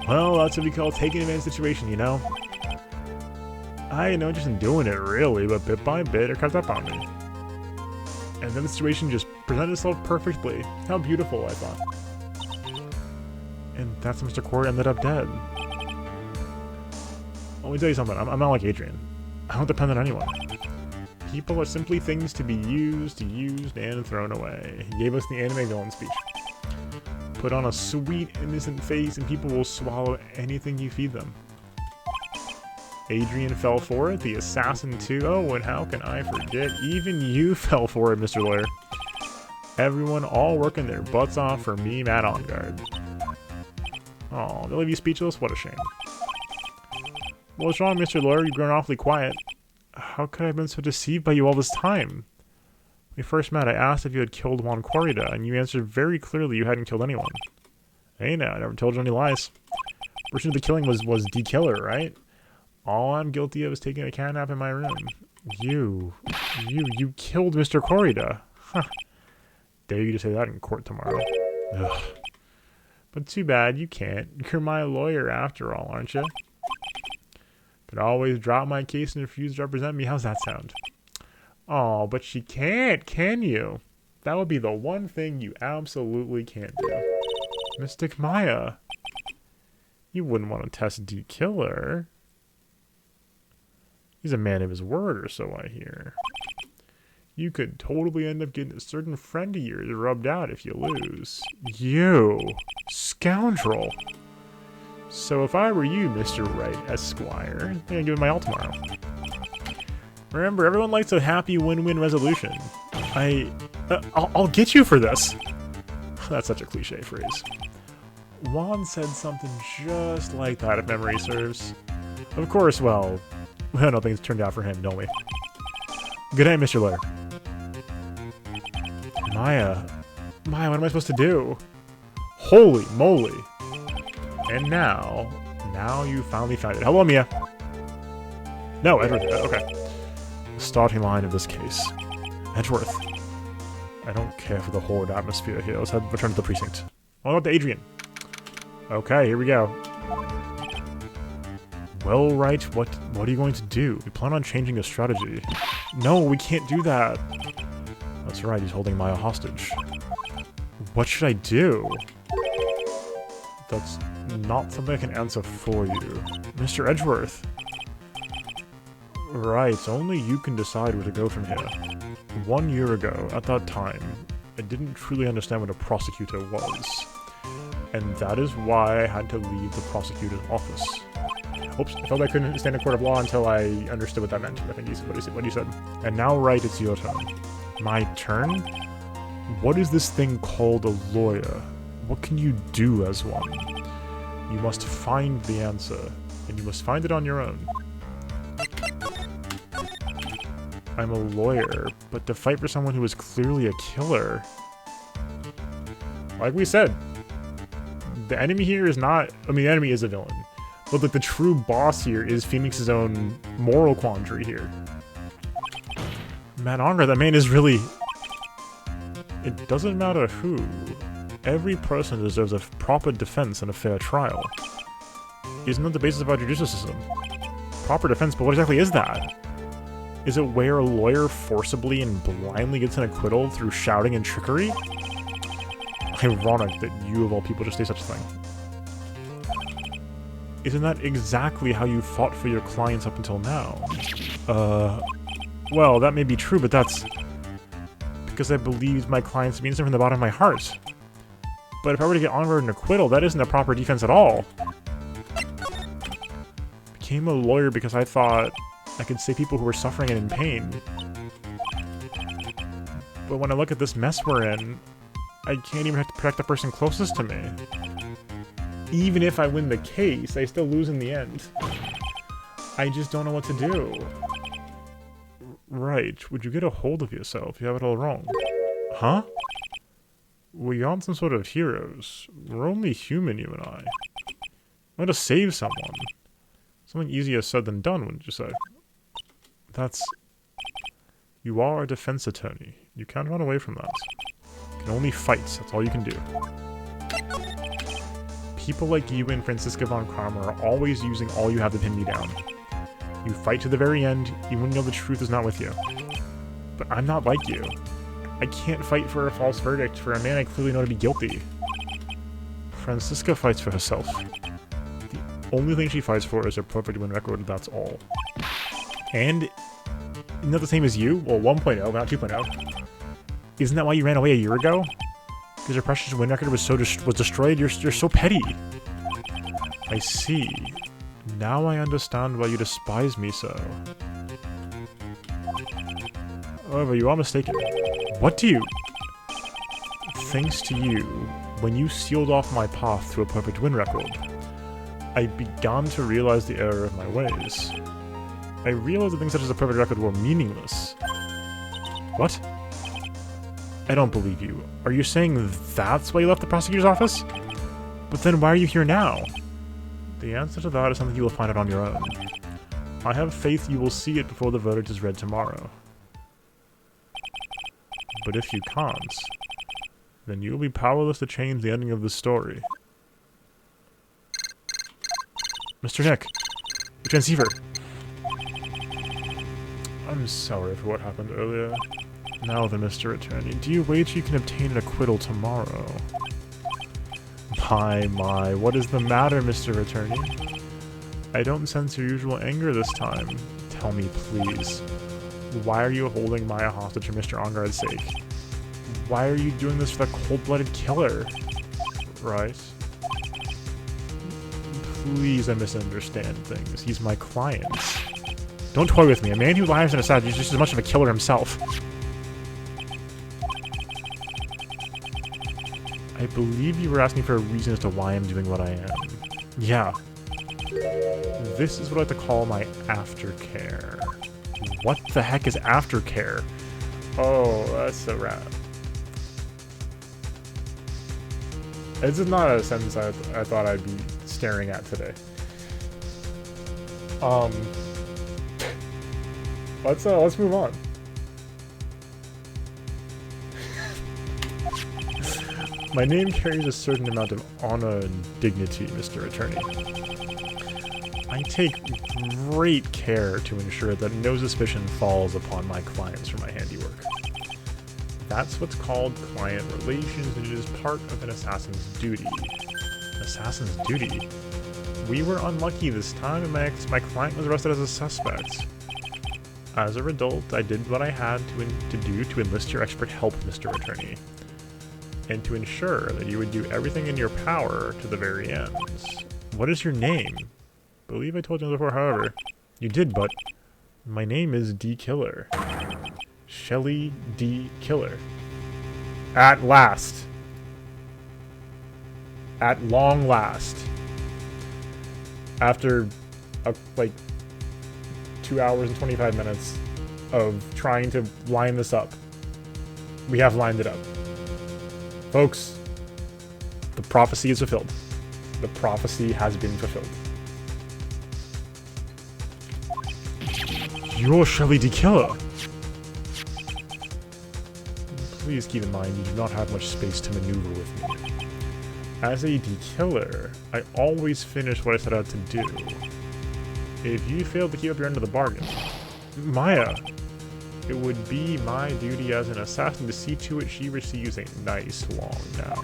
Well, that's what we call taking advantage of the situation, you know? I had no interest in doing it, really, but bit by bit, it crept up on me. And then the situation just presented itself perfectly. How beautiful, I thought. And that's Mr. Cord ended up dead. Let me tell you something, I'm not like Adrian. I don't depend on anyone. People are simply things to be used, and thrown away. He gave us the anime villain speech. Put on a sweet, innocent face and people will swallow anything you feed them. Adrian fell for it, the assassin too. Oh, and how can I forget? Even you fell for it, Mr. Lawyer. Everyone all working their butts off for me, Matt On Guard. Oh, they leave you speechless? What a shame. What's wrong, Mr. Lawyer? You've grown awfully quiet. How could I have been so deceived by you all this time? When we first met, I asked if you had killed Juan Corrida, and you answered very clearly you hadn't killed anyone. Hey now, I never told you any lies. Version of the killing was D. Killer, right? All I'm guilty of is taking a cat nap in my room. You killed Mr. Corrida. Huh. Dare you to say that in court tomorrow. Ugh. But too bad, you can't. You're my lawyer after all, aren't you? Could always drop my case and refuse to represent me. How's that sound? Oh, but she can't, can you? That would be the one thing you absolutely can't do. Mystic Maya. You wouldn't want to test D Killer. He's a man of his word, or so I hear. You could totally end up getting a certain friend of yours rubbed out if you lose. You scoundrel. So if I were you, Mr. Wright, Esquire, I'm gonna give it my all tomorrow. Remember, everyone likes a happy win-win resolution. I'll get you for this. That's such a cliche phrase. Juan said something just like that, if memory serves. Of course, well, we don't know things turned out for him, don't we? Good night, Mr. Lair. Maya, what am I supposed to do? Holy moly. And now you finally found it. Hello, Mia. No, Edward, okay. The starting line of this case. Edgeworth. I don't care for the horrid atmosphere here. Let's return to the precinct. What about the Adrian? Okay, here we go. Well, Wright, what are you going to do? We plan on changing the strategy. No, we can't do that. That's right, he's holding Maya hostage. What should I do? That's not something I can answer for you. Mr. Edgeworth. Right, only you can decide where to go from here. 1 year ago, at that time, I didn't truly understand what a prosecutor was. And that is why I had to leave the prosecutor's office. Oops, I felt I couldn't stand in a court of law until I understood what that meant. I think what you said. And now, Wright, it's your turn. My turn? What is this thing called a lawyer? What can you do as one? You must find the answer, and you must find it on your own. I'm a lawyer, but to fight for someone who is clearly a killer... Like we said, the enemy here is not... I mean, the enemy is a villain. But like, the true boss here is Phoenix's own moral quandary here. Man, Honor, that man is really... It doesn't matter who. Every person deserves a proper defense and a fair trial. Isn't that the basis of our judicial system? Proper defense, but what exactly is that? Is it where a lawyer forcibly and blindly gets an acquittal through shouting and trickery? Ironic that you of all people just say such a thing. Isn't that exactly how you fought for your clients up until now? Well, that may be true, but that's... because I believed my clients to be innocent from the bottom of my heart. But if I were to get onward an acquittal, that isn't a proper defense at all. Became a lawyer because I thought I could save people who were suffering and in pain. But when I look at this mess we're in, I can't even protect the person closest to me. Even if I win the case, I still lose in the end. I just don't know what to do. Right, would you get a hold of yourself? You have it all wrong. Huh? We aren't some sort of heroes. We're only human, you and I. I want to save someone. Something easier said than done, wouldn't you say? That's... You are a defense attorney. You can't run away from that. You can only fight, that's all you can do. People like you and Franziska von Karma are always using all you have to pin me down. You fight to the very end, even when you know the truth is not with you. But I'm not like you. I can't fight for a false verdict for a man I clearly know to be guilty. Franziska fights for herself. The only thing she fights for is her perfect win record, that's all. And, not the same as you? Well, 1.0, but not 2.0. Isn't that why you ran away a year ago? Because your precious win record was destroyed? You're so petty. I see. Now I understand why you despise me so. However, you are mistaken. What do you... Thanks to you, when you sealed off my path to a perfect win record, I began to realize the error of my ways. I realized that things such as a perfect record were meaningless. What? I don't believe you. Are you saying that's why you left the prosecutor's office? But then why are you here now? The answer to that is something you will find out on your own. I have faith you will see it before the verdict is read tomorrow. But if you can't, then you will be powerless to change the ending of this story. Mr. Nick, the transceiver. I'm sorry for what happened earlier. Now then, Mr. Attorney, do you wager you can obtain an acquittal tomorrow? My, what is the matter, Mr. Attorney? I don't sense your usual anger this time. Tell me, please. Why are you holding Maya hostage for Mr. Engarde's sake? Why are you doing this for the cold-blooded killer? Right? Please, I misunderstand things. He's my client. Don't toy with me. A man who lies and assassin is just as much of a killer himself. I believe you were asking for a reason as to why I'm doing what I am. Yeah. This is what I like to call my aftercare. What the heck is aftercare? Oh, that's so rad. This is not a sentence I thought I'd be staring at today. Let's move on. My name carries a certain amount of honor and dignity, Mr. Attorney. I take great care to ensure that no suspicion falls upon my clients for my handiwork. That's what's called client relations, and it is part of an assassin's duty. Assassin's duty? We were unlucky this time, and my client was arrested as a suspect. As a result, I did what I had to do to enlist your expert help, Mr. Attorney, and to ensure that you would do everything in your power to the very end. What is your name? I believe I told you before, however. You did, but my name is D. Killer. Shelly D. Killer. At last. At long last. After, like, 2 hours and 25 minutes of trying to line this up, we have lined it up. Folks, the prophecy is fulfilled. The prophecy has been fulfilled. You're Shelly D. Killer. Please keep in mind you do not have much space to maneuver with me. As a D-Killer, I always finish what I set out to do. If you fail to keep up your end of the bargain, Maya, it would be my duty as an assassin to see to it she receives a nice long nap.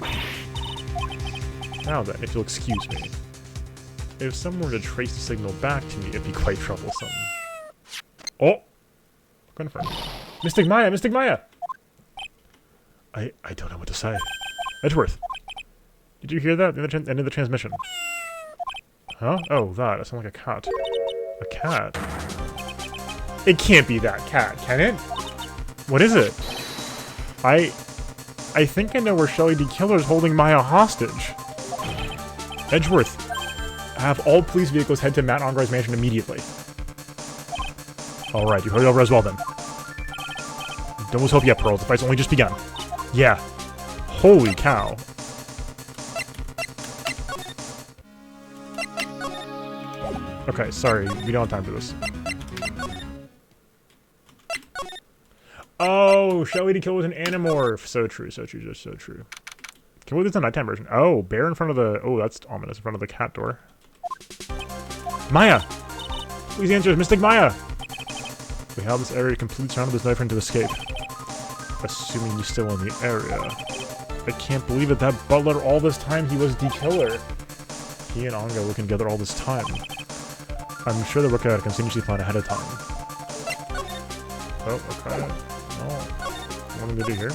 Now then, if you'll excuse me, if someone were to trace the signal back to me, it'd be quite troublesome. Oh! Confirm. Mystic Maya! Mystic Maya! I don't know what to say. Edgeworth! Did you hear that? The end of the transmission. Huh? Oh, that. That sounds like a cat. A cat? It can't be that cat, can it? What is it? I think I know where Shelly D. Killer is holding Maya hostage. Edgeworth, have all police vehicles head to Matt Engarde's mansion immediately. Alright, you heard it over as well then. Don't lose hope yet, Pearl. The fight's only just begun. Yeah. Holy cow. Okay, sorry. We don't have time for this. Oh, Shelly D. Killer was an Animorph. So true, so true, just so true. Can we do this in the nighttime version? Oh, bear in front of the... Oh, that's ominous. In front of the cat door. Maya! Please answer us, Mystic Maya! We have this area completely surrounded. There's no friend to escape. Assuming he's still in the area. I can't believe it. That butler all this time, he was D-Killer. He and Anga working together all this time. I'm sure they're working out a contingency plan ahead of time. Oh, okay. Oh. What am I gonna do here?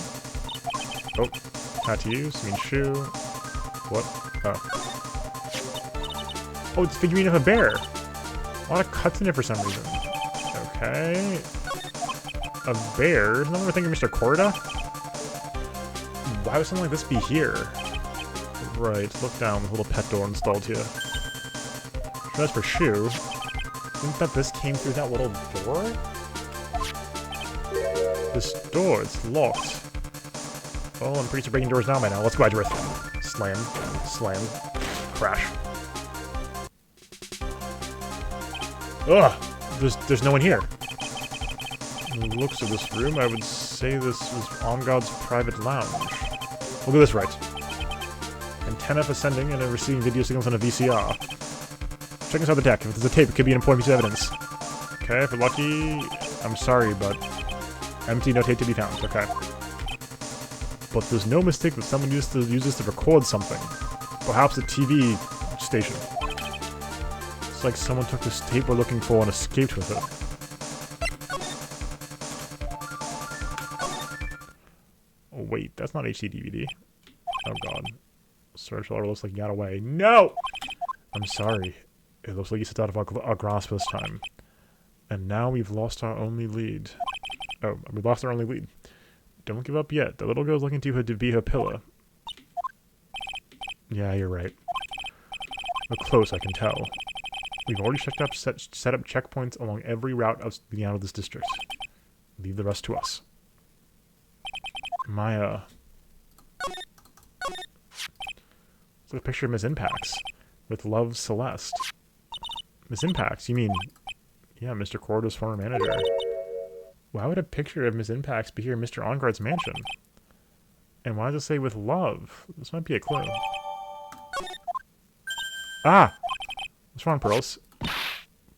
Oh. Hat to use. Mean shoe. What? Oh. Oh, it's a figurine of a bear. A lot of cuts in it for some reason. Okay. A bear? Isn't that what we're thinking, Mr. Corda? Why would something like this be here? Right, look down, the little pet door installed here. Sure, that's for shoe. Think that this came through that little door? This door, it's locked. Oh, I'm pretty sure breaking doors down by now. Let's go, Edgeworth. Slam. Slam. Crash. Ugh! There's no one here. From the looks of this room, I would say this was Engarde's private lounge. We'll do this right. Antenna ascending and receiving video signals on a VCR. Check inside the deck. If there's a tape, it could be an important piece of evidence. Okay, if we're lucky... I'm sorry, but empty, no tape to be found. Okay. But there's no mistake that someone used to use this to record something. Perhaps a TV station. It's like someone took this tape we're looking for and escaped with it. Oh, wait, that's not HD DVD. Oh, God. Search order looks like he got away. No! I'm sorry. It looks like he slipped out of our grasp this time. And now we've lost our only lead. Oh, we lost our only lead. Don't give up yet. The little girl's looking to her to be her pillar. Yeah, you're right. We're close, I can tell. We've already set up checkpoints along every route leading out of this district. Leave the rest to us. Maya. It's like a picture of Ms. Impax. With love, Celeste. Ms. Impax, you mean... Yeah, Mr. Cordo's former manager. Why would a picture of Ms. Impax be here in Mr. Onguard's mansion? And why does it say with love? This might be a clue. Ah! What's wrong, Pearls?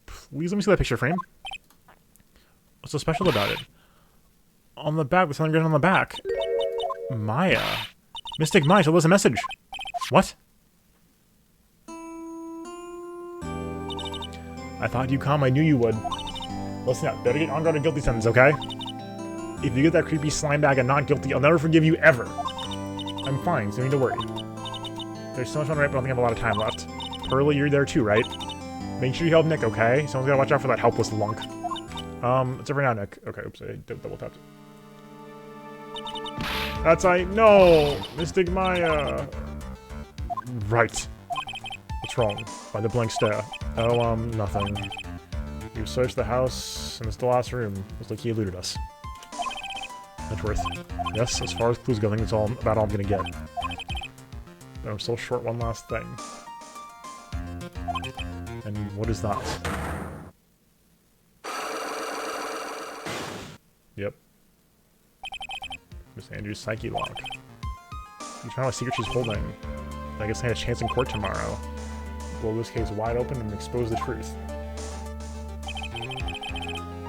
Please let me see that picture frame. What's so special about it? On the back, with something written on the back. Maya. Mystic Maya, tell us a message. What? I thought you'd come, I knew you would. Listen up, better get Onguard a guilty sentence, okay? If you get that creepy slime bag and not guilty, I'll never forgive you ever. I'm fine, so you don't need to worry. There's so much on the right, but I don't think I have a lot of time left. Pearly, you're there too, right? Make sure you help Nick, okay? Someone's gotta watch out for that helpless lunk. It's over now, Nick. Okay, oops, I double tapped. That's no! Mystic Maya! Right. What's wrong? By the blank stare. Oh, nothing. You searched the house, and it's the last room. Looks like he eluded us. Edgeworth. Yes, as far as clues go, I think that's about all I'm gonna get. But I'm still short one last thing. And what is that? Yep. Miss Andrews' psyche lock. You found a secret she's holding. I guess I had a chance in court tomorrow. Blow this case wide open and expose the truth.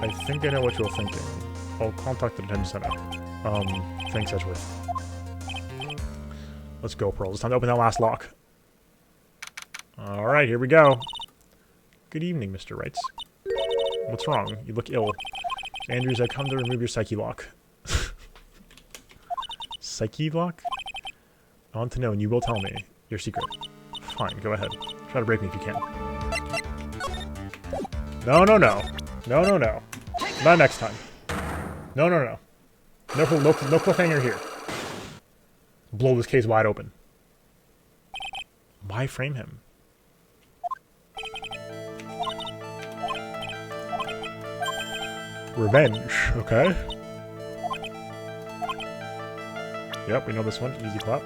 I think I know what you're thinking. I'll contact the detention center. Thanks, Edgeworth. Let's go, Pearl. It's time to open that last lock. Alright, here we go. Good evening, Mr. Wrights. What's wrong? You look ill. Andrews, I come to remove your psyche lock. Psyche lock? I want to know, and you will tell me. Your secret. Fine, go ahead. Try to break me if you can. No, no, no. No, no, no. Not next time. No, no, no. No cliffhanger here. Blow this case wide open. Why frame him? Revenge, okay. Yep, we know this one. Easy clap.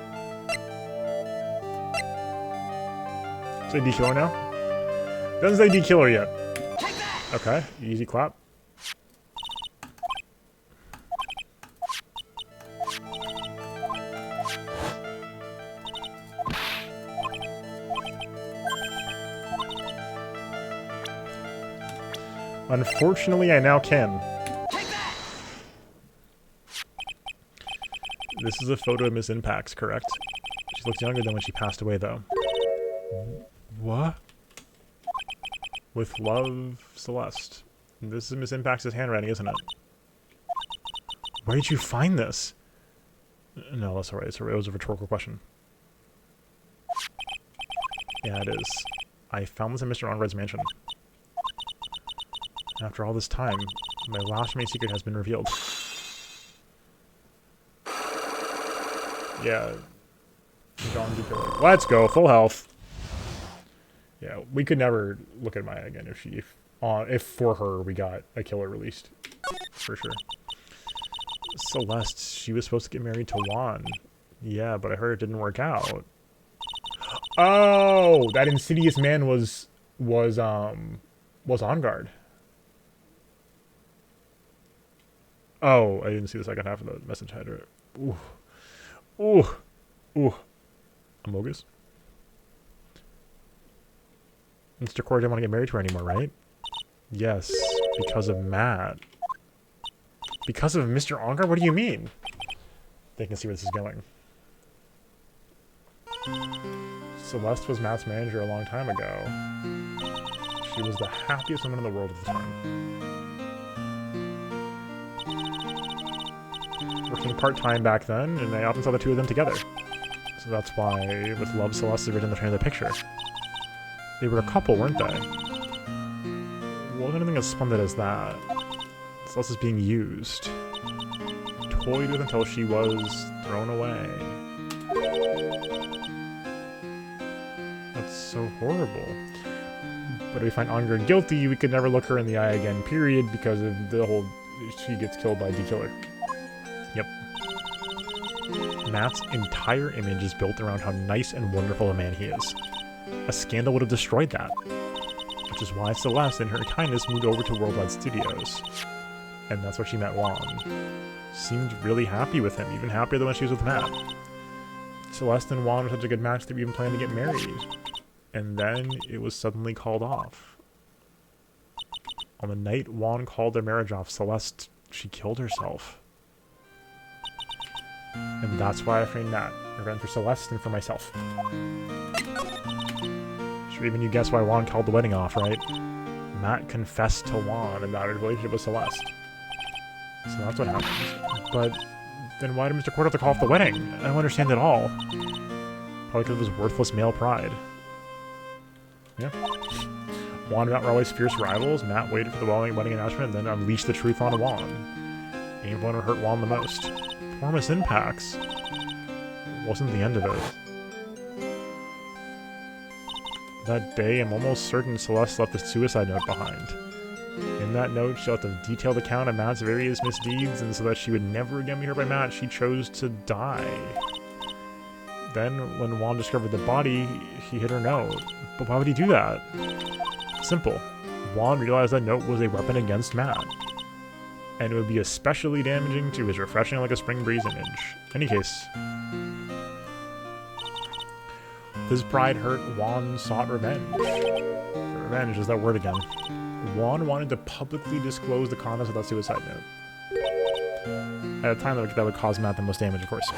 Say D-killer now? Doesn't say D-killer yet. Okay, easy clap. Unfortunately, I now can. This is a photo of Miss Impax, correct? She looks younger than when she passed away, though. What? With love, Celeste. This is Miss Impax's handwriting, isn't it? Where did you find this? No, that's alright. It was a rhetorical question. Yeah, it is. I found this in Mr. Onguard's mansion. After all this time, my last main secret has been revealed. Yeah. Let's go, full health. Yeah, we could never look at Maya again if for her we got a killer released. For sure. Celeste, she was supposed to get married to Juan. Yeah, but I heard it didn't work out. Oh, that insidious man was on guard. Oh, I didn't see the second half of the message header. Ooh. Ooh. Ooh. Amogus? Mr. Core didn't want to get married to her anymore, right? Yes, because of Matt. Because of Mr. Ongar? What do you mean? They can see where this is going. Celeste was Matt's manager a long time ago. She was the happiest woman in the world at the time. Working part-time back then, and I often saw the two of them together. So that's why, with love, Celeste is written in the frame of the picture. They were a couple, weren't they? Wasn't anything as splendid as that. Celeste is being used. Toyed with until she was thrown away. That's so horrible. But if we find Ongar guilty, we could never look her in the eye again, period, because of the whole... she gets killed by D-Killer. Yep. Matt's entire image is built around how nice and wonderful a man he is. A scandal would have destroyed that. Which is why Celeste, in her kindness, moved over to Worldwide Studios. And that's where she met Juan. Seemed really happy with him, even happier than when she was with Matt. Celeste and Juan were such a good match that we even planned to get married. And then it was suddenly called off. On the night Juan called their marriage off, Celeste, she killed herself. And that's why I framed Matt. Revenge for Celeste and for myself. Sure, even you guess why Juan called the wedding off, right? Matt confessed to Juan about his relationship with Celeste. So that's what happened. But then why did Mr. Cord have to call off the wedding? I don't understand at all. Probably because of his worthless male pride. Yeah. Juan and Matt were always fierce rivals. Matt waited for the wedding announcement and then unleashed the truth on Juan. Aimed one to hurt Juan the most. Enormous impacts. Wasn't the end of it. That day, I'm almost certain Celeste left a suicide note behind. In that note, she left a detailed account of Matt's various misdeeds, and so that she would never again be hurt by Matt, she chose to die. Then, when Juan discovered the body, he hid her note. But why would he do that? Simple. Juan realized that note was a weapon against Matt. And it would be especially damaging to his refreshing like a spring breeze image. In any case, his pride hurt, Juan sought revenge. Revenge is that word again. Juan wanted to publicly disclose the contents of that suicide note. At a time that would cause Matt the most damage, of course.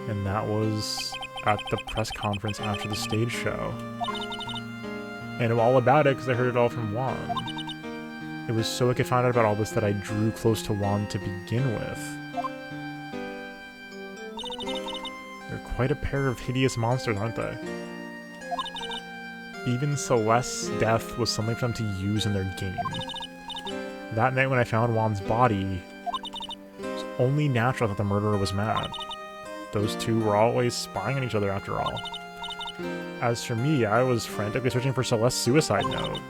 And that was at the press conference after the stage show. And I knew all about it because I heard it all from Juan. It was so I could find out about all this that I drew close to Juan to begin with. They're quite a pair of hideous monsters, aren't they? Even Celeste's death was something for them to use in their game. That night when I found Juan's body, it was only natural that the murderer was Matt. Those two were always spying on each other after all. As for me, I was frantically searching for Celeste's suicide note.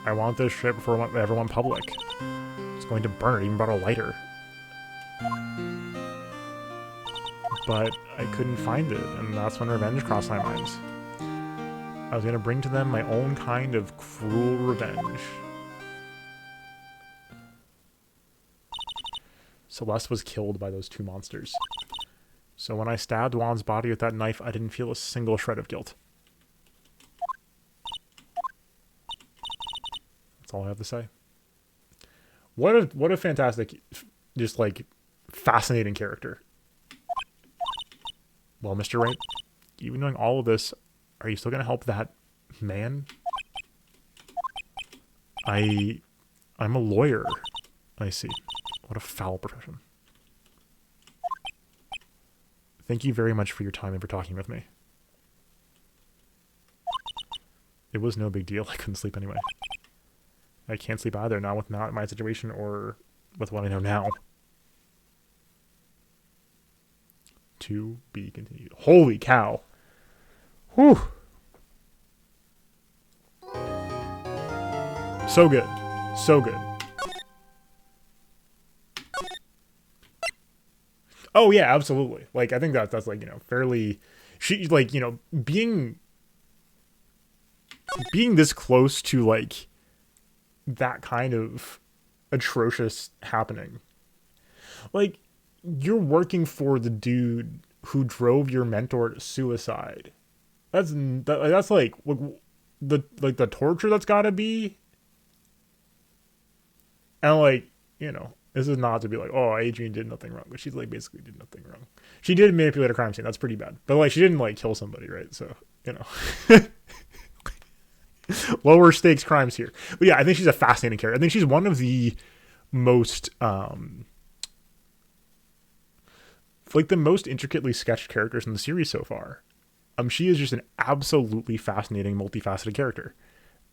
I wanted this shit before it ever went public. I was going to burn it, even brought a lighter. But I couldn't find it, and that's when revenge crossed my mind. I was going to bring to them my own kind of cruel revenge. Celeste was killed by those two monsters. So when I stabbed Juan's body with that knife, I didn't feel a single shred of guilt. That's all I have to say. What a fantastic, just like, fascinating character. Well, Mr. Wright, even knowing all of this, are you still going to help that man? I'm a lawyer. I see. What a foul profession. Thank you very much for your time and for talking with me. It was no big deal. I couldn't sleep anyway. I can't sleep either, not with my situation or with what I know now. To be continued. Holy cow. Whew. So good. So good. Oh yeah, absolutely. Like, I think that's like, you know, fairly, she, like, you know, being this close to, like, that kind of atrocious happening. Like, you're working for the dude who drove your mentor to suicide. That's like the torture that's gotta be. And like, you know, this is not to be like, oh, Adrian did nothing wrong, but she's like basically did nothing wrong. She did manipulate a crime scene. That's pretty bad. But like, she didn't like kill somebody, right? So, you know, lower stakes crimes here. But yeah, I think she's a fascinating character. I think she's one of the most, like the most intricately sketched characters in the series so far. She is just an absolutely fascinating, multifaceted character.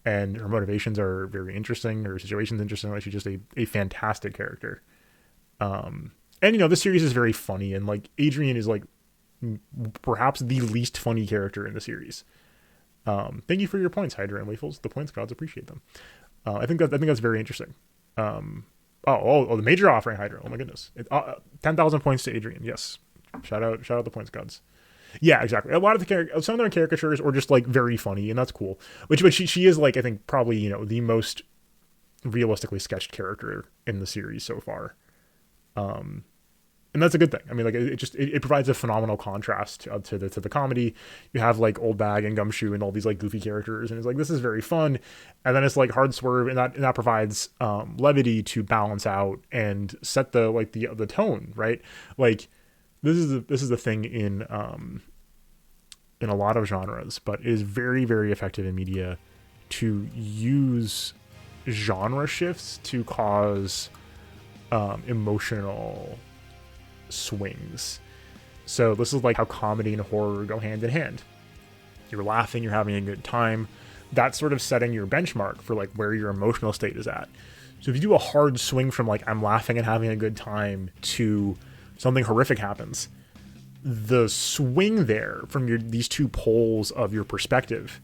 And her motivations are very interesting. Her situation's interesting. Like she's just a fantastic character. And you know, this series is very funny, and like Adrian is like perhaps the least funny character in the series. Thank you for your points, Hydra and Waffles. The points gods appreciate them. I think that's very interesting. The major offering, Hydra. Oh my goodness, 10,000 points to Adrian. Yes, shout out the points gods. Yeah, exactly. A lot of some of them are caricatures or just like very funny, and that's cool. But she is like, I think probably, you know, the most realistically sketched character in the series so far. And that's a good thing. I mean, like it provides a phenomenal contrast to the comedy. You have like Old Bag and Gumshoe and all these like goofy characters, and it's like this is very fun. And then it's like Hard Swerve, and that provides levity to balance out and set the tone, right? Like this is the thing in a lot of genres, but it is very, very effective in media to use genre shifts to cause emotional swings. So this is like how comedy and horror go hand in hand. You're laughing, you're having a good time. That's sort of setting your benchmark for like where your emotional state is at. So if you do a hard swing from like I'm laughing and having a good time to something horrific happens, the swing there from these two poles of your perspective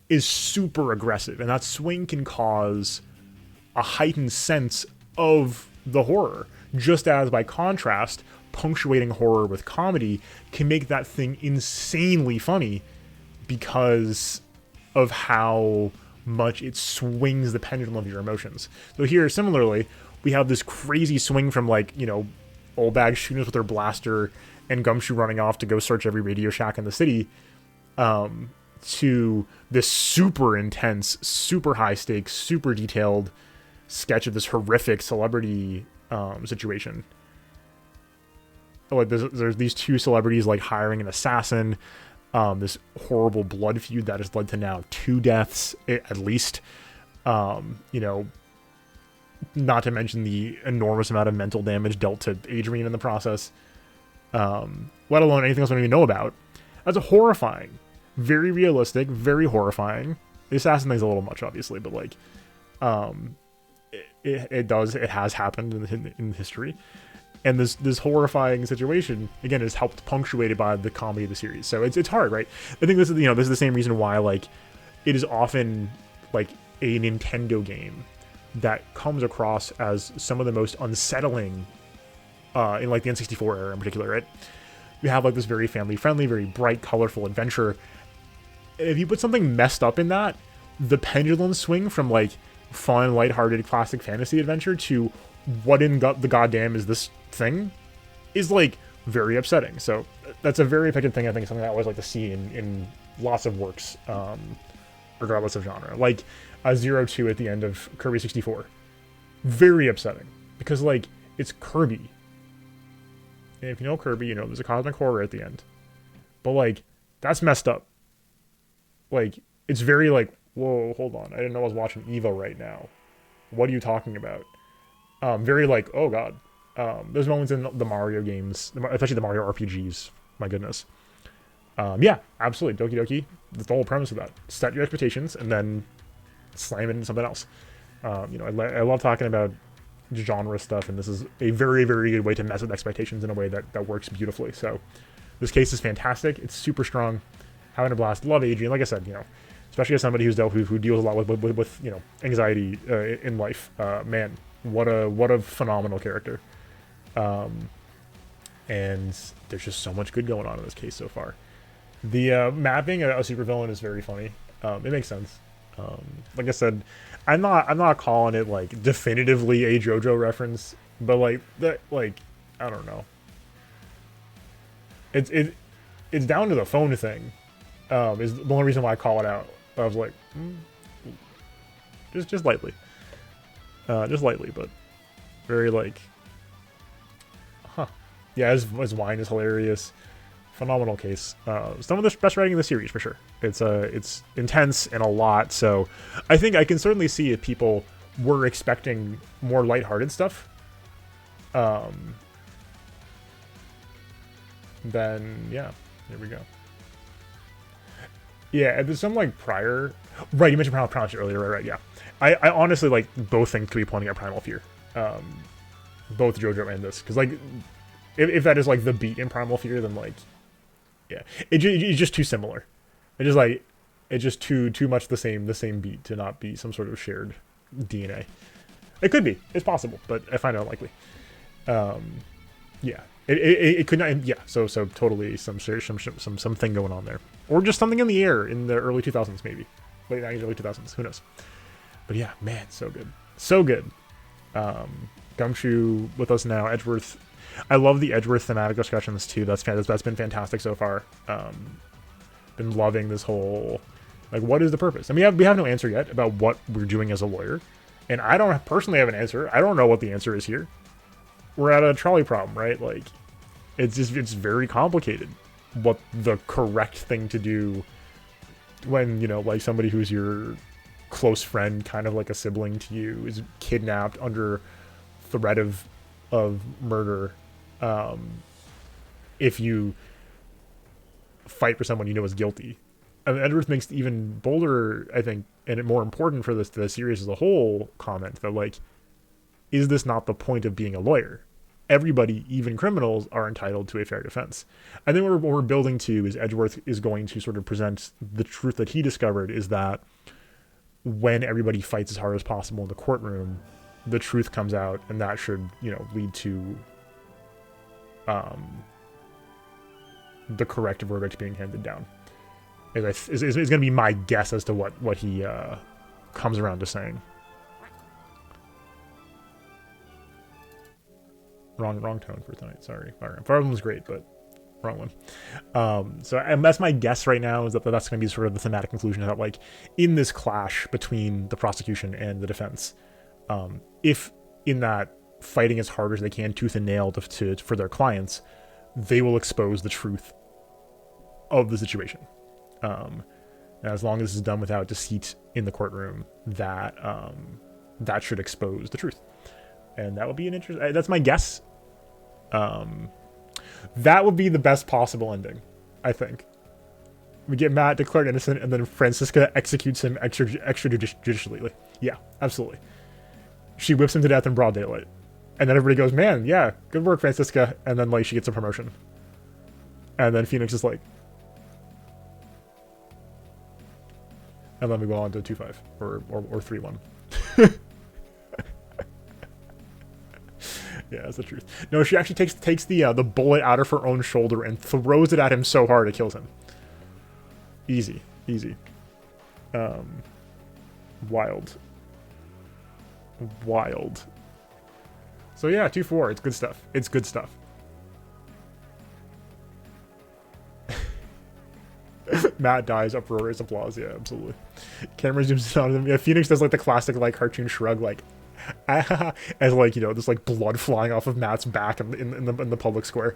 is super aggressive, and that swing can cause a heightened sense of the horror, just as by contrast punctuating horror with comedy can make that thing insanely funny because of how much it swings the pendulum of your emotions. So here, similarly, we have this crazy swing from like, you know, Old Bag shooting us with their blaster and Gumshoe running off to go search every Radio Shack in the city, to this super intense, super high stakes, super detailed sketch of this horrific celebrity situation. Like there's these two celebrities like hiring an assassin, this horrible blood feud that has led to now 2 deaths at least. You know, not to mention the enormous amount of mental damage dealt to Adrian in the process. Let alone anything else I don't even know about. That's horrifying. Very realistic, very horrifying. The assassin thing's a little much, obviously, but like, it has happened in history. And this horrifying situation, again, is helped punctuated by the comedy of the series. So it's hard, right? I think this is the same reason why like it is often like a Nintendo game that comes across as some of the most unsettling in like the N64 era in particular, right? You have like this very family friendly, very bright, colorful adventure. If you put something messed up in that, the pendulum swing from like fun, lighthearted, classic fantasy adventure to what in the goddamn is this thing is like very upsetting. So that's a very effective thing. I think something I always like to see in lots of works, regardless of genre. Like a 0-2 at the end of Kirby 64. Very upsetting because like it's Kirby. And if you know Kirby, you know there's a cosmic horror at the end. But like that's messed up. Like it's very like, whoa, hold on. I didn't know I was watching Evo right now. What are you talking about? Very like, oh god. There's moments in the Mario games, especially the Mario RPGs. My goodness. Yeah, absolutely. Doki Doki. That's the whole premise of that. Set your expectations and then slam it into something else. You know, I love talking about genre stuff, and this is a very, very good way to mess with expectations in a way that works beautifully. So this case is fantastic. It's super strong. Having a blast. Love Adrian. Like I said, you know, especially as somebody who deals a lot with you know, anxiety in life. Man, what a phenomenal character. And there's just so much good going on in this case so far. The mapping a supervillain is very funny. It makes sense. Like I said, I'm not calling it like definitively a JoJo reference, but like that, like I don't know. It's down to the phone thing. Is the only reason why I call it out. I was like, just lightly, but Very like, huh? Yeah, his wine is hilarious. Phenomenal case. Some of the best writing in the series for sure. It's intense and a lot. So I think I can certainly see if people were expecting more lighthearted stuff. Then yeah, there we go. Yeah, there's some like prior. Right, you mentioned Primal Fear earlier, right? Yeah, I honestly like both things could be pointing at Primal Fear, both JoJo and this, because like if that is like the beat in Primal Fear, then like yeah, it's just too similar. It's just too much the same beat to not be some sort of shared DNA. It could be, it's possible, but I find it unlikely. Yeah, it could not. Yeah, so totally something going on there, or just something in the air in the early 2000s, maybe late 90s, early 2000s. Who knows? But yeah, man, so good, so good. Gumshoe with us now. Edgeworth. I love the Edgeworth thematic discussions too. That's been fantastic so far. Been loving this whole like, what is the purpose? I mean, we have no answer yet about what we're doing as a lawyer, and I don't personally have an answer. I don't know what the answer is here. We're at a trolley problem, right? Like, it's very complicated. What the correct thing to do when, you know, like somebody who's your close friend, kind of like a sibling to you, is kidnapped under threat of murder. If you fight for someone you know is guilty. I mean, Edgeworth makes even bolder, I think, and more important for the series as a whole comment that, like, is this not the point of being a lawyer? Everybody, even criminals, are entitled to a fair defense. I think what we're building to is Edgeworth is going to sort of present the truth that he discovered, is that when everybody fights as hard as possible in the courtroom, the truth comes out, and that should, you know, lead to the correct verdict being handed down. Is going to be my guess as to what he comes around to saying. Wrong tone for tonight. Sorry. Fire Emblem was great, but wrong one. So and that's my guess right now, is that that's going to be sort of the thematic conclusion, that like in this clash between the prosecution and the defense, if in that fighting as hard as they can, tooth and nail for their clients, they will expose the truth of the situation. And as long as it's done without deceit in the courtroom, that should expose the truth. And that would be an interesting. That's my guess. That would be the best possible ending, I think. We get Matt declared innocent, and then Francisca executes him extrajudicially. Yeah, absolutely. She whips him to death in broad daylight, and then everybody goes, "Man, yeah, good work, Francisca." And then like she gets a promotion, and then Phoenix is like, and then we go on to 2-5 or 3-1. Yeah, that's the truth. No, she actually takes the bullet out of her own shoulder and throws it at him so hard it kills him. Easy. Wild. So yeah, 2-4. It's good stuff. Matt dies, uproarious applause. Yeah, absolutely. Camera zooms in on him. Yeah, Phoenix does like the classic like cartoon shrug, like as like, you know, there's like blood flying off of Matt's back in the public square,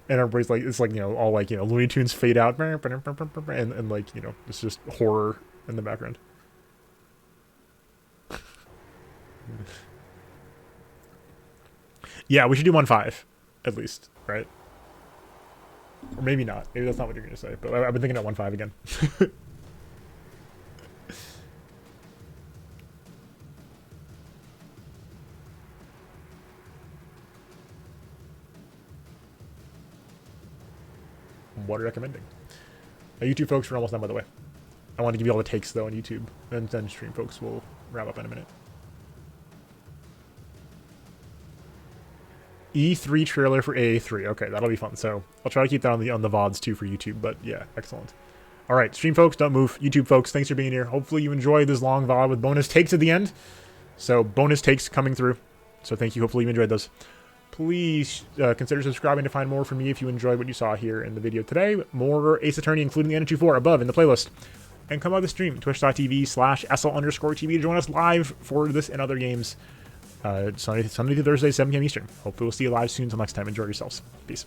and everybody's like, it's like, you know, all like, you know, Looney Tunes fade out, and like, you know, it's just horror in the background. Yeah, we should do 1-5 at least, right? Or maybe not. Maybe that's not what you're gonna say, but I've been thinking at 1-5 again. What are you recommending? YouTube folks, we're almost done, by the way. I want to give you all the takes though on YouTube, and then stream folks will wrap up in a minute. E3 trailer for AA3. Okay, that'll be fun. So I'll try to keep that on the VODs too for YouTube. But yeah, excellent. All right, stream folks, don't move. YouTube folks, thanks for being here. Hopefully you enjoyed this long VOD with bonus takes at the end. So bonus takes coming through. So thank you. Hopefully you enjoyed those. Please consider subscribing to find more from me if you enjoyed what you saw here in the video today. More Ace Attorney, including the N24 above in the playlist. And come by the stream, twitch.tv/SL_TV to join us live for this and other games Sunday through Thursday, 7 p.m. Eastern. Hopefully we'll see you live soon. Until next time, enjoy yourselves. Peace.